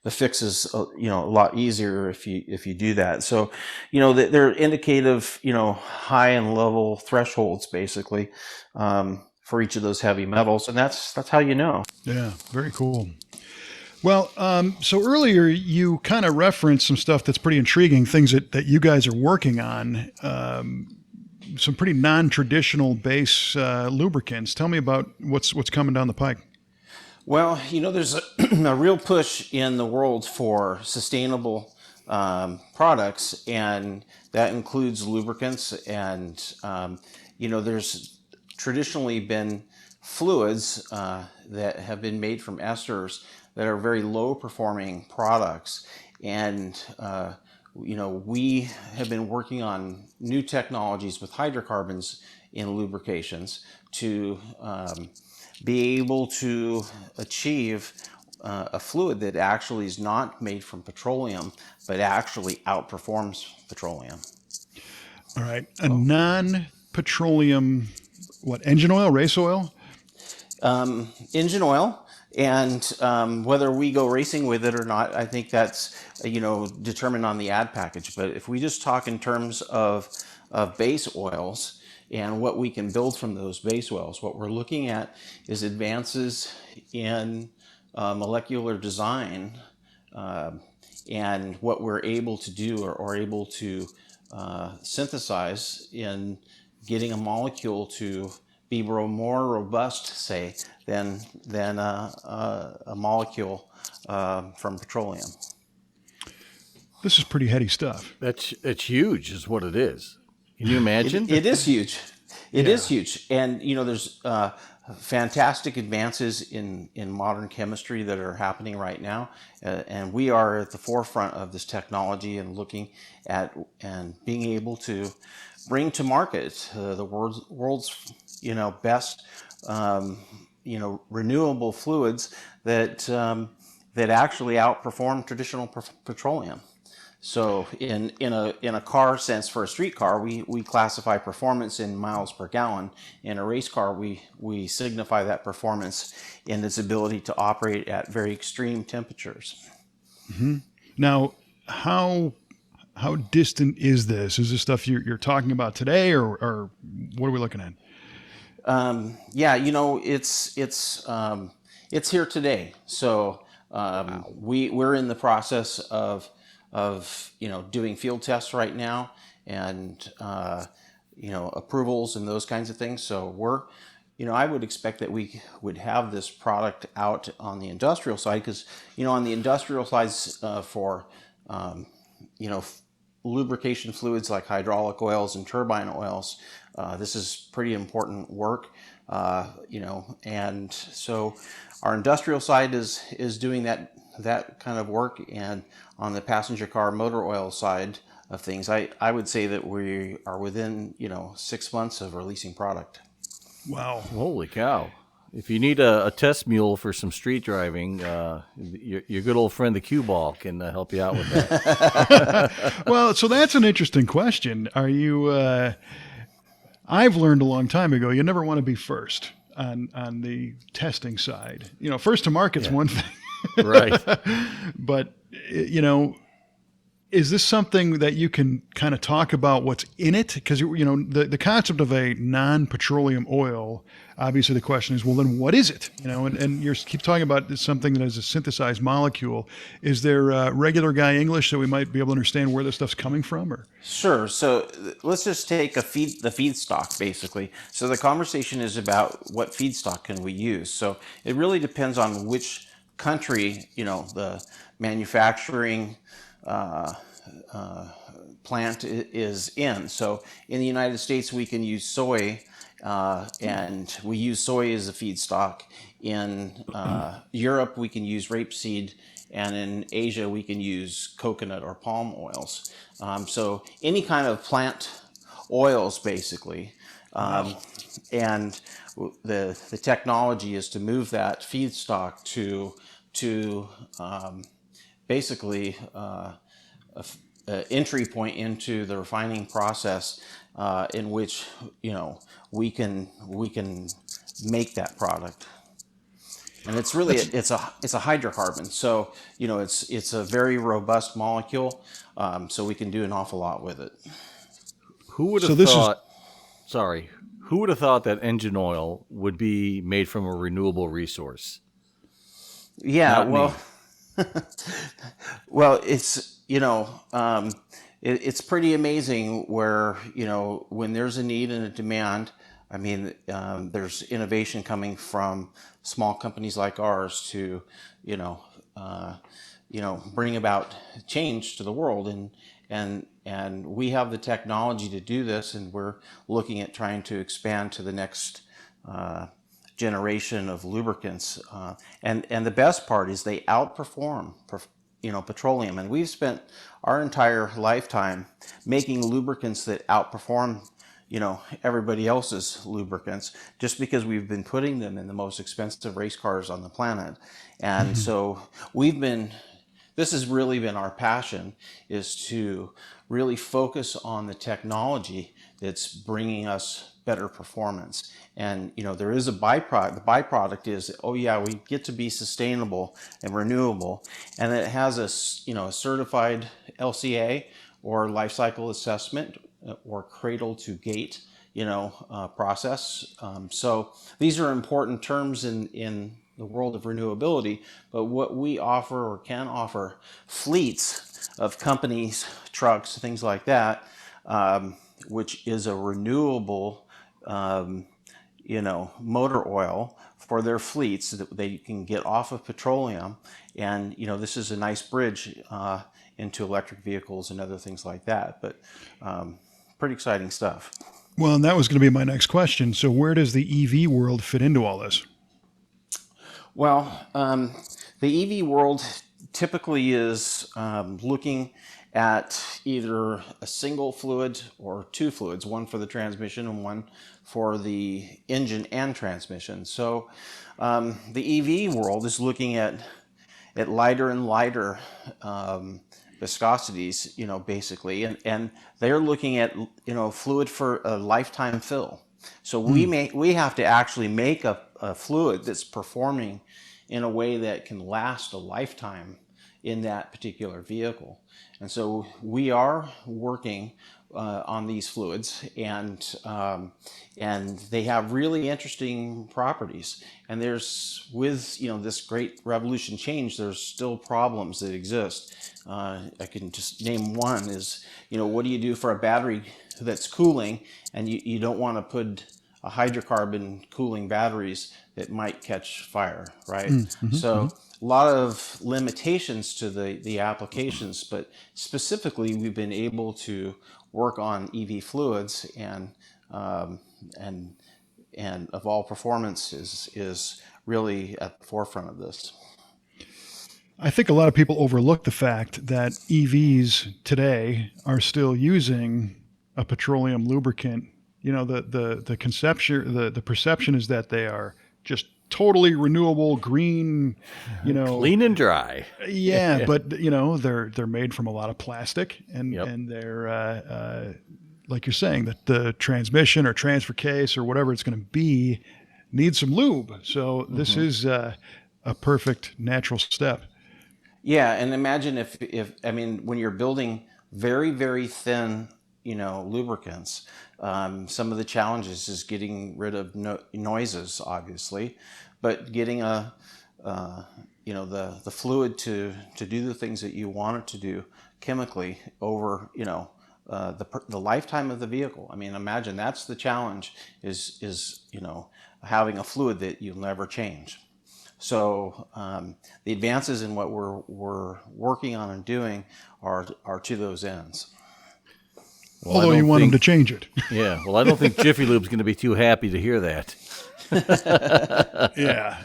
S3: fix is a lot easier if you do that. So they're indicative high and level thresholds basically for each of those heavy metals, and that's how you know.
S4: Yeah, very cool. Well, so earlier you kind of referenced some stuff that's pretty intriguing, things that you guys are working on, some pretty non-traditional base lubricants. Tell me about what's coming down the pike.
S3: Well, there's a real push in the world for sustainable products, and that includes lubricants. And, there's traditionally been fluids that have been made from esters that are very low performing products. And, we have been working on new technologies with hydrocarbons in lubrications to be able to achieve a fluid that actually is not made from petroleum, but actually outperforms petroleum.
S4: All right. A non-petroleum, engine oil, race oil?
S3: Engine oil. And whether we go racing with it or not, I think that's determined on the ad package. But if we just talk in terms of base oils and what we can build from those base oils, what we're looking at is advances in molecular design and what we're able to do or able to synthesize in getting a molecule to be more robust, say, than a molecule from petroleum.
S4: This is pretty heady stuff.
S1: It's huge, is what it is. Can you imagine?
S3: It is huge. It is huge, and there's fantastic advances in modern chemistry that are happening right now, and we are at the forefront of this technology and looking at and being able to bring to market the world's best renewable fluids that actually outperform traditional petroleum. So in a car sense, for a street car, we classify performance in miles per gallon. In a race car, we signify that performance in its ability to operate at very extreme temperatures.
S4: Mm-hmm. Now, how distant is this? Is this stuff you're talking about today, or what are we looking at?
S3: It's here today. So we're in the process of doing field tests right now, and approvals and those kinds of things. So I would expect that we would have this product out on the industrial side, because on the industrial sides for lubrication fluids like hydraulic oils and turbine oils, this is pretty important work. And so our industrial side is doing that kind of work, and on the passenger car motor oil side of things, I would say that we are within 6 months of releasing product.
S4: Wow!
S1: Holy cow! If you need a test mule for some street driving, your good old friend the cue ball can help you out with that.
S4: Well, so that's an interesting question. Are you? I've learned a long time ago, you never want to be first on the testing side. First to market's one thing.
S1: Right.
S4: But, is this something that you can kind of talk about what's in it? Because, the concept of a non-petroleum oil, obviously the question is, well, then what is it? And you keep talking about something that is a synthesized molecule. Is there regular guy English that we might be able to understand where this stuff's coming from? Or?
S3: Sure. So let's just take the feedstock, basically. So the conversation is about what feedstock can we use. So it really depends on which country, the manufacturing plant is in. So in the United States, we can use soy, and we use soy as a feedstock. In Europe, we can use rapeseed, and in Asia, we can use coconut or palm oils. So any kind of plant oils, basically. And the technology is to move that feedstock to basically an entry point into the refining process, in which we can make that product. And it's really it's a hydrocarbon, so it's a very robust molecule, so we can do an awful lot with it.
S1: Who would have thought? Sorry, who would have thought that engine oil would be made from a renewable resource?
S3: Yeah, well, well, it's it's pretty amazing where when there's a need and a demand. I mean, there's innovation coming from small companies like ours to, bring about change to the world, and we have the technology to do this, and we're looking at trying to expand to the next generation of lubricants. And the best part is they outperform, petroleum, and we've spent our entire lifetime making lubricants that outperform everybody else's lubricants, just because we've been putting them in the most expensive race cars on the planet. And so this has really been our passion, is to really focus on the technology that's bringing us better performance. And there is a byproduct. The byproduct is, we get to be sustainable and renewable, and it has a certified LCA or life cycle assessment, or cradle to gate, process. So these are important terms in the world of renewability. But what we offer, or can offer, fleets of companies, trucks, things like that, which is a renewable, motor oil for their fleets, so that they can get off of petroleum. And this is a nice bridge into electric vehicles and other things like that. But pretty exciting stuff.
S4: Well, and that was going to be my next question. So where does the EV world fit into all this?
S3: Well, the EV world typically is looking at either a single fluid or two fluids, one for the transmission and one for the engine and transmission. So the EV world is looking at lighter and lighter viscosities, basically, and they're looking at, fluid for a lifetime fill. So we have to actually make a fluid that's performing in a way that can last a lifetime in that particular vehicle. And so we are working on these fluids, and they have really interesting properties. And there's, with this great revolution change, there's still problems that exist. I can just name one is, what do you do for a battery that's cooling, and you don't want to put a hydrocarbon cooling batteries that might catch fire, right? So a lot of limitations to the applications, but specifically we've been able to work on EV fluids, and Evolve Performance is really at the forefront of this.
S4: I think a lot of people overlook the fact that EVs today are still using a petroleum lubricant. The conception, the perception is that they are just totally renewable, green,
S1: clean and dry.
S4: Yeah, but they're made from a lot of plastic, and they're like you're saying, that the transmission or transfer case or whatever it's going to be needs some lube. So this is a perfect natural step.
S3: Yeah, and imagine if when you're building very, very thin, lubricants, some of the challenges is getting rid of noises, obviously, but getting the fluid to do the things that you want it to do chemically over, the lifetime of the vehicle. I mean, imagine that's the challenge is having a fluid that you'll never change. So the advances in what we're working on and doing are to those ends.
S4: Well, although you want them to change it.
S1: Yeah. Well, I don't think Jiffy Lube's going to be too happy to hear that.
S4: Yeah.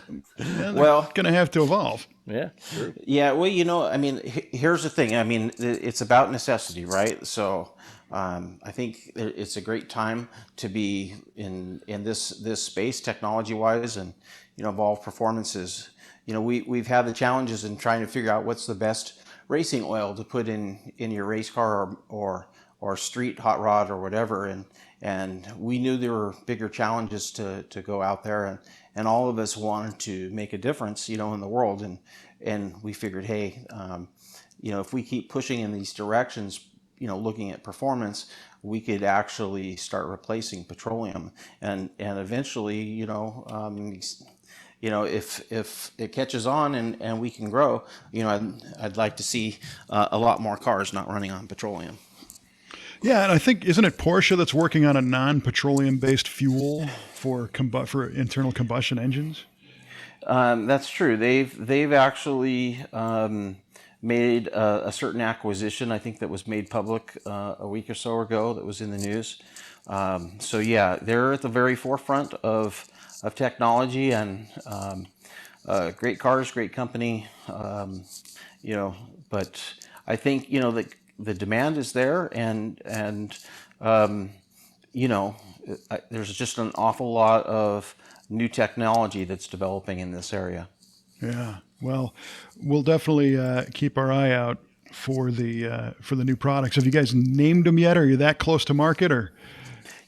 S4: Well, going to have to evolve.
S1: Yeah. Sure.
S3: Yeah. Well, here's the thing. It's about necessity, right? So I think it's a great time to be in this space, technology-wise, and Evolve Performance is, we've had the challenges in trying to figure out what's the best racing oil to put in your race car or street hot rod or whatever, and we knew there were bigger challenges to go out there, and all of us wanted to make a difference, in the world, and we figured, hey, if we keep pushing in these directions, looking at performance, we could actually start replacing petroleum, and eventually, if it catches on and we can grow, I'd like to see a lot more cars not running on petroleum.
S4: Yeah, and I think, isn't it Porsche that's working on a non-petroleum based fuel for internal combustion engines?
S3: That's true. They've actually made a certain acquisition, I think, that was made public a week or so ago, that was in the news. So yeah, they're at the very forefront of technology, and great cars, great company. But I think the demand is there, and there's just an awful lot of new technology that's developing in this area.
S4: Yeah, well, we'll definitely keep our eye out for the new products. Have you guys named them yet? Are you that close to market, or?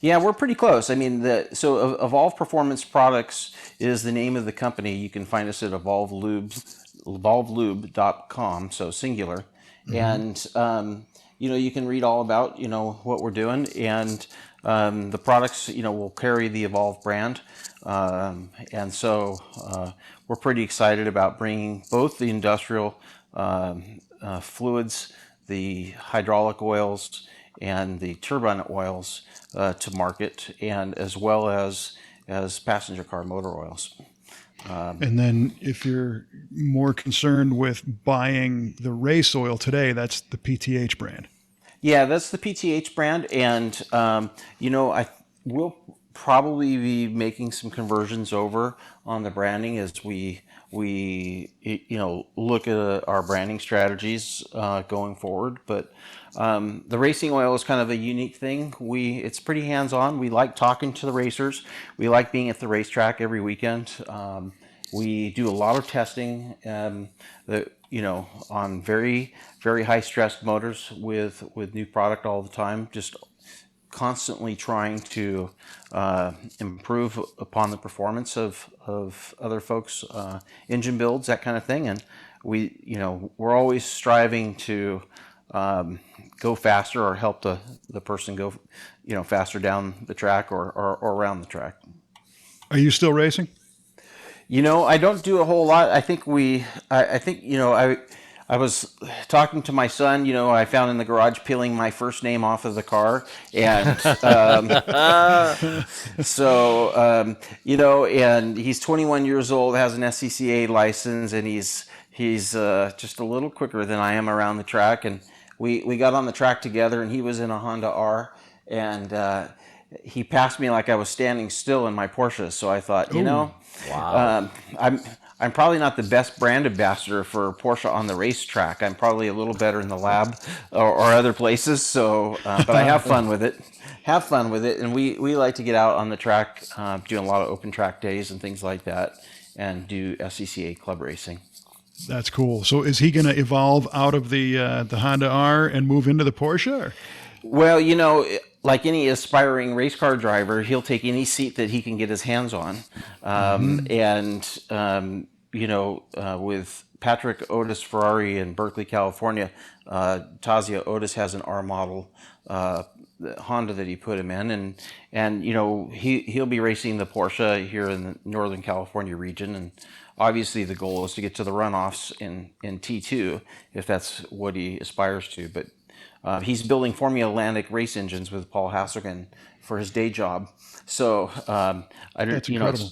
S3: Yeah, we're pretty close. So Evolve Performance Products is the name of the company. You can find us at evolvelube.com, so singular. Mm-hmm. And you can read all about what we're doing, and the products will carry the Evolve brand, and so we're pretty excited about bringing both the industrial fluids, the hydraulic oils, and the turbine oils to market, and as well as passenger car motor oils.
S4: And then if you're more concerned with buying the race oil today, that's the PTH brand.
S3: Yeah, that's the PTH brand. And, we'll probably be making some conversions over on the branding as we look at our branding strategies going forward. But the racing oil is kind of a unique thing. It's pretty hands-on. We like talking to the racers. We like being at the racetrack every weekend. We do a lot of testing on very, very high stress motors with new product all the time, just constantly trying to improve upon the performance of other folks' engine builds, that kind of thing. And we're always striving to go faster or help the person go faster down the track or around the track.
S4: Are you still racing?
S3: I don't do a whole lot. I think I was talking to my son, I found in the garage peeling my first name off of the car. And and he's 21 years old, has an SCCA license, and he's just a little quicker than I am around the track. And we got on the track together, and he was in a Honda R, and he passed me like I was standing still in my Porsche. So I thought,
S1: wow.
S3: I'm probably not the best brand ambassador for Porsche on the racetrack. I'm probably a little better in the lab or other places. So, but I have fun with it. And we like to get out on the track, doing a lot of open track days and things like that, and do SCCA club racing.
S4: That's cool. So is he going to evolve out of the Honda R and move into the Porsche? Or?
S3: Well, like any aspiring race car driver, he'll take any seat that he can get his hands on. With Patrick Otis Ferrari in Berkeley, California, Tazio Otis has an R model Honda that he put him in, and he'll be racing the Porsche here in the Northern California region, and obviously the goal is to get to the runoffs in T2 if that's what he aspires to. But he's building Formula Atlantic race engines with Paul Hasselgen for his day job. So
S4: That's incredible.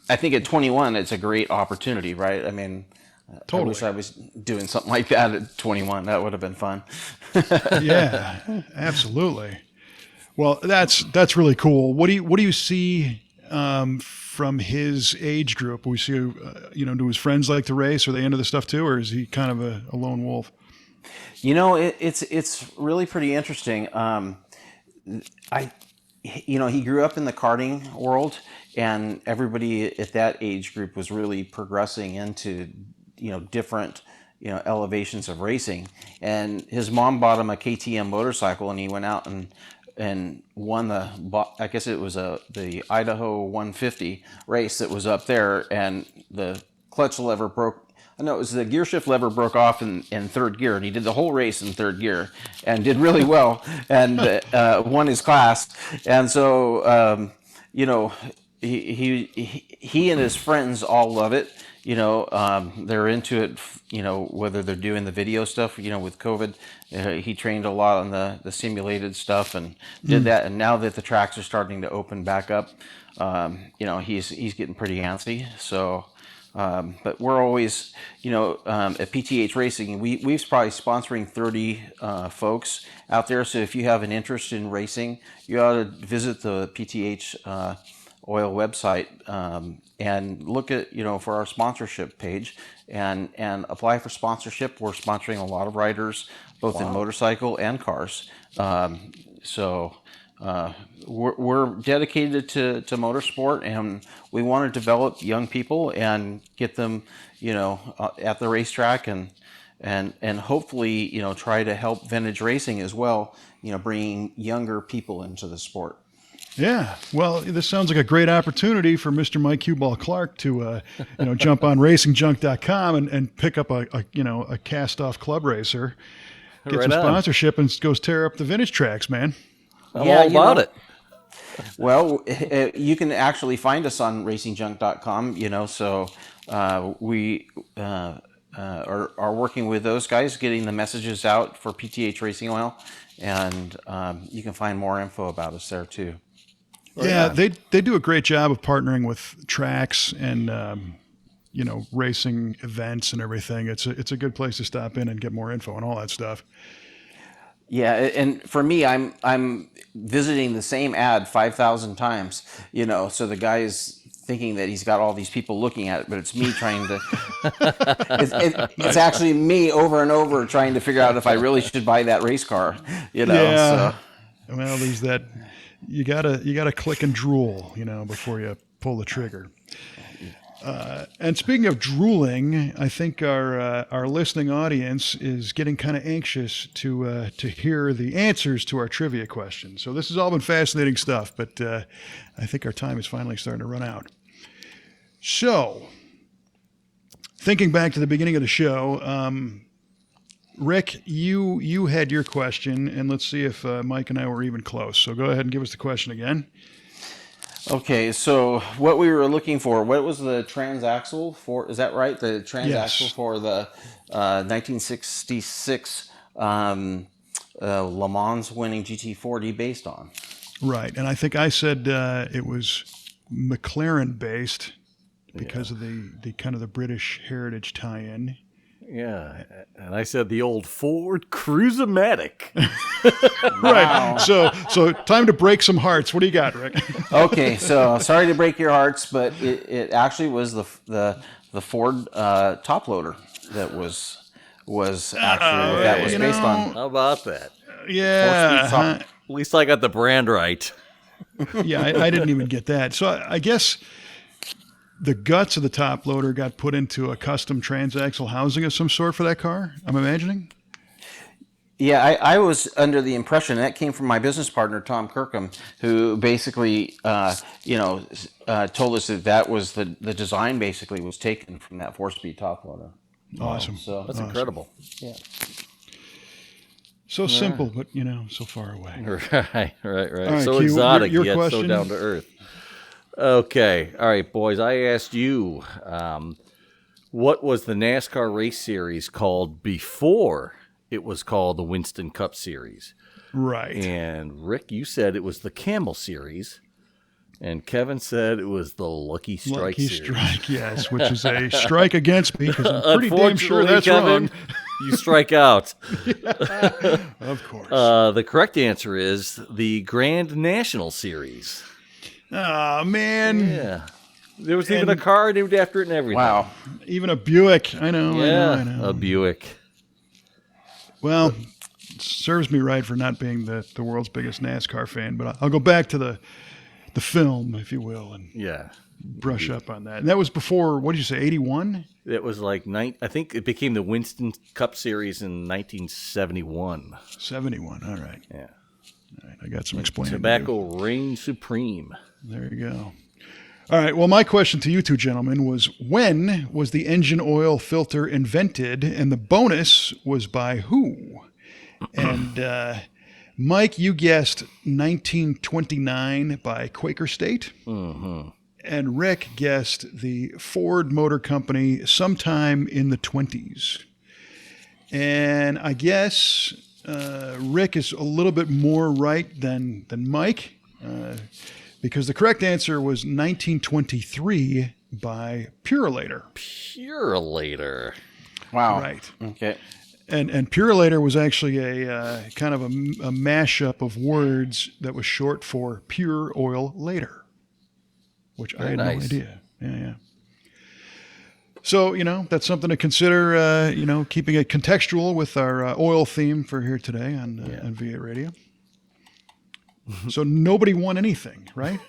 S3: I think at 21 it's a great opportunity, right? I mean, totally. I wish I was doing something like that at 21. That would have been fun.
S4: Yeah, absolutely. Well, that's really cool. What do you see from his age group? We see, do his friends like to race? Are they into the stuff too, or is he kind of a lone wolf?
S3: It's really pretty interesting. He grew up in the karting world, and everybody at that age group was really progressing into, different, elevations of racing. And his mom bought him a KTM motorcycle, and he went out and won I guess it was the Idaho 150 race that was up there, and the clutch lever broke. No, it was the gear shift lever broke off in third gear, and he did the whole race in third gear and did really well and won his class. And so, he and his friends all love it. They're into it, whether they're doing the video stuff, with COVID. He trained a lot on the simulated stuff and did that. And now that the tracks are starting to open back up, he's getting pretty antsy. So, but we're always, at PTH Racing, we've probably sponsoring 30 folks out there. So if you have an interest in racing, you ought to visit the PTH Oil website and look at, for our sponsorship page and apply for sponsorship. We're sponsoring a lot of riders, both in motorcycle and cars. We're dedicated to motorsport, and we want to develop young people and get them, at the racetrack and hopefully, try to help vintage racing as well, bringing younger people into the sport.
S4: Yeah, well, this sounds like a great opportunity for Mr. Mike Q-Ball Clarke to, jump on racingjunk.com and pick up a cast-off club racer, get some sponsorship, and goes tear up the vintage tracks, man.
S1: I'm all about it.
S3: Well, you can actually find us on racingjunk.com, so we are working with those guys, getting the messages out for PTH Racing Oil, and you can find more info about us there too.
S4: Yeah, they do a great job of partnering with tracks and racing events and everything. It's a good place to stop in and get more info and all that stuff.
S3: Yeah, and for me, I'm visiting the same ad 5,000 times, so the guy is thinking that he's got all these people looking at it, but it's me trying to, it's actually me over and over trying to figure out if I really should buy that race car,
S4: Yeah. So. Well, there's that, you gotta click and drool, before you pull the trigger. And speaking of drooling, I think our listening audience is getting kind of anxious to hear the answers to our trivia questions. So this has all been fascinating stuff, but I think our time is finally starting to run out. So, thinking back to the beginning of the show, Rick, you had your question, and let's see if Mike and I were even close. So go ahead and give us the question again.
S3: Okay, so what we were looking for, what was the transaxle for? Is that right? The transaxle for the 1966 Le Mans winning GT40 based on?
S4: Right, and I think I said it was McLaren based because of the kind of the British heritage tie-in.
S1: Yeah, and I said the old Ford Cruise-O-Matic.
S4: Right. So time to break some hearts. What do you got, Rick?
S3: Okay, so sorry to break your hearts, but it actually was the Ford top loader that was actually what that was based on.
S1: How about that?
S4: Yeah.
S1: At least I got the brand right.
S4: Yeah, I didn't even get that. So I guess the guts of the top loader got put into a custom transaxle housing of some sort for that car, I'm imagining?
S3: Yeah, I was under the impression, and that came from my business partner, Tom Kirkham, who basically, told us that was the design basically was taken from that 4-speed top loader.
S4: Awesome.
S3: So
S1: That's incredible.
S3: Yeah.
S4: So simple, but, so far away.
S1: Right.
S4: right,
S1: So
S4: Q,
S1: exotic,
S4: your
S1: yet
S4: question?
S1: so down to earth. Okay. All right, boys. I asked you, what was the NASCAR race series called before it was called the Winston Cup Series?
S4: Right.
S1: And Rick, you said it was the Camel Series. And Kevin said it was the Lucky Strike
S4: Lucky
S1: Series.
S4: Strike, yes, which is a strike against me because I'm pretty damn sure that's
S1: Kevin,
S4: wrong.
S1: You strike out.
S4: Of course.
S1: The correct answer is the Grand National Series.
S4: Oh, man.
S1: Yeah. There was even a car named after it and everything.
S3: Wow.
S4: Even a Buick. I know.
S1: A Buick.
S4: Well, it serves me right for not being the world's biggest NASCAR fan, but I'll go back to the film, if you will, and brush up on that. And that was before, what did you say, 81?
S1: It was like, I think it became the Winston Cup Series in 1971.
S4: 71, all right.
S1: Yeah.
S4: All right, I got some explaining
S1: Tobacco
S4: to do.
S1: reigned supreme.
S4: There you go. All right, well, my question to you two gentlemen was, when was the engine oil filter invented? And the bonus was by who? And Mike, you guessed 1929 by Quaker State.
S1: Mm-hmm.
S4: And Rick guessed the Ford Motor Company sometime in the 20s. And I guess Rick is a little bit more right than Mike, because the correct answer was 1923 by Purolator.
S1: Purolator.
S3: Wow.
S4: Right.
S3: Okay.
S4: And Purolator was actually a kind of a mashup of words that was short for Pure Oil Later, which I had no idea. Yeah. So, that's something to consider, keeping it contextual with our oil theme for here today on V8 Radio. So nobody won anything, right?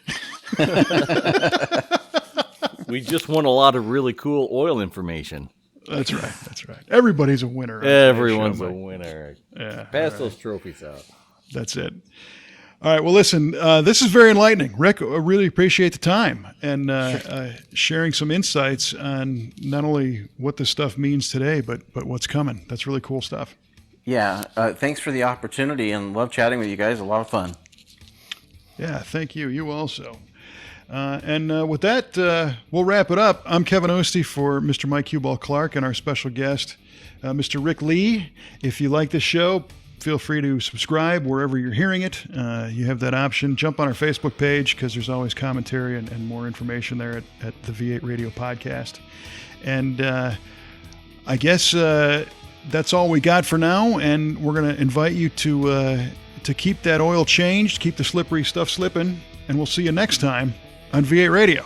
S1: We just won a lot of really cool oil information.
S4: That's right. Everybody's a winner.
S1: Everyone's a winner.
S4: Yeah.
S1: Pass those trophies out.
S4: That's it. All right. Well, listen, this is very enlightening. Rick, I really appreciate the time and sharing some insights on not only what this stuff means today, but what's coming. That's really cool stuff.
S3: Yeah. Thanks for the opportunity and love chatting with you guys. A lot of fun.
S4: Yeah. Thank you. You also. And with that, we'll wrap it up. I'm Kevin Oeste for Mr. Mike Q-Ball Clarke and our special guest, Mr. Rick Lee. If you like this show, feel free to subscribe wherever you're hearing it. You have that option. Jump on our Facebook page because there's always commentary and more information there at the V8 Radio Podcast. And I guess that's all we got for now. And we're going to invite you to to keep that oil changed, keep the slippery stuff slipping, and we'll see you next time on V8 Radio.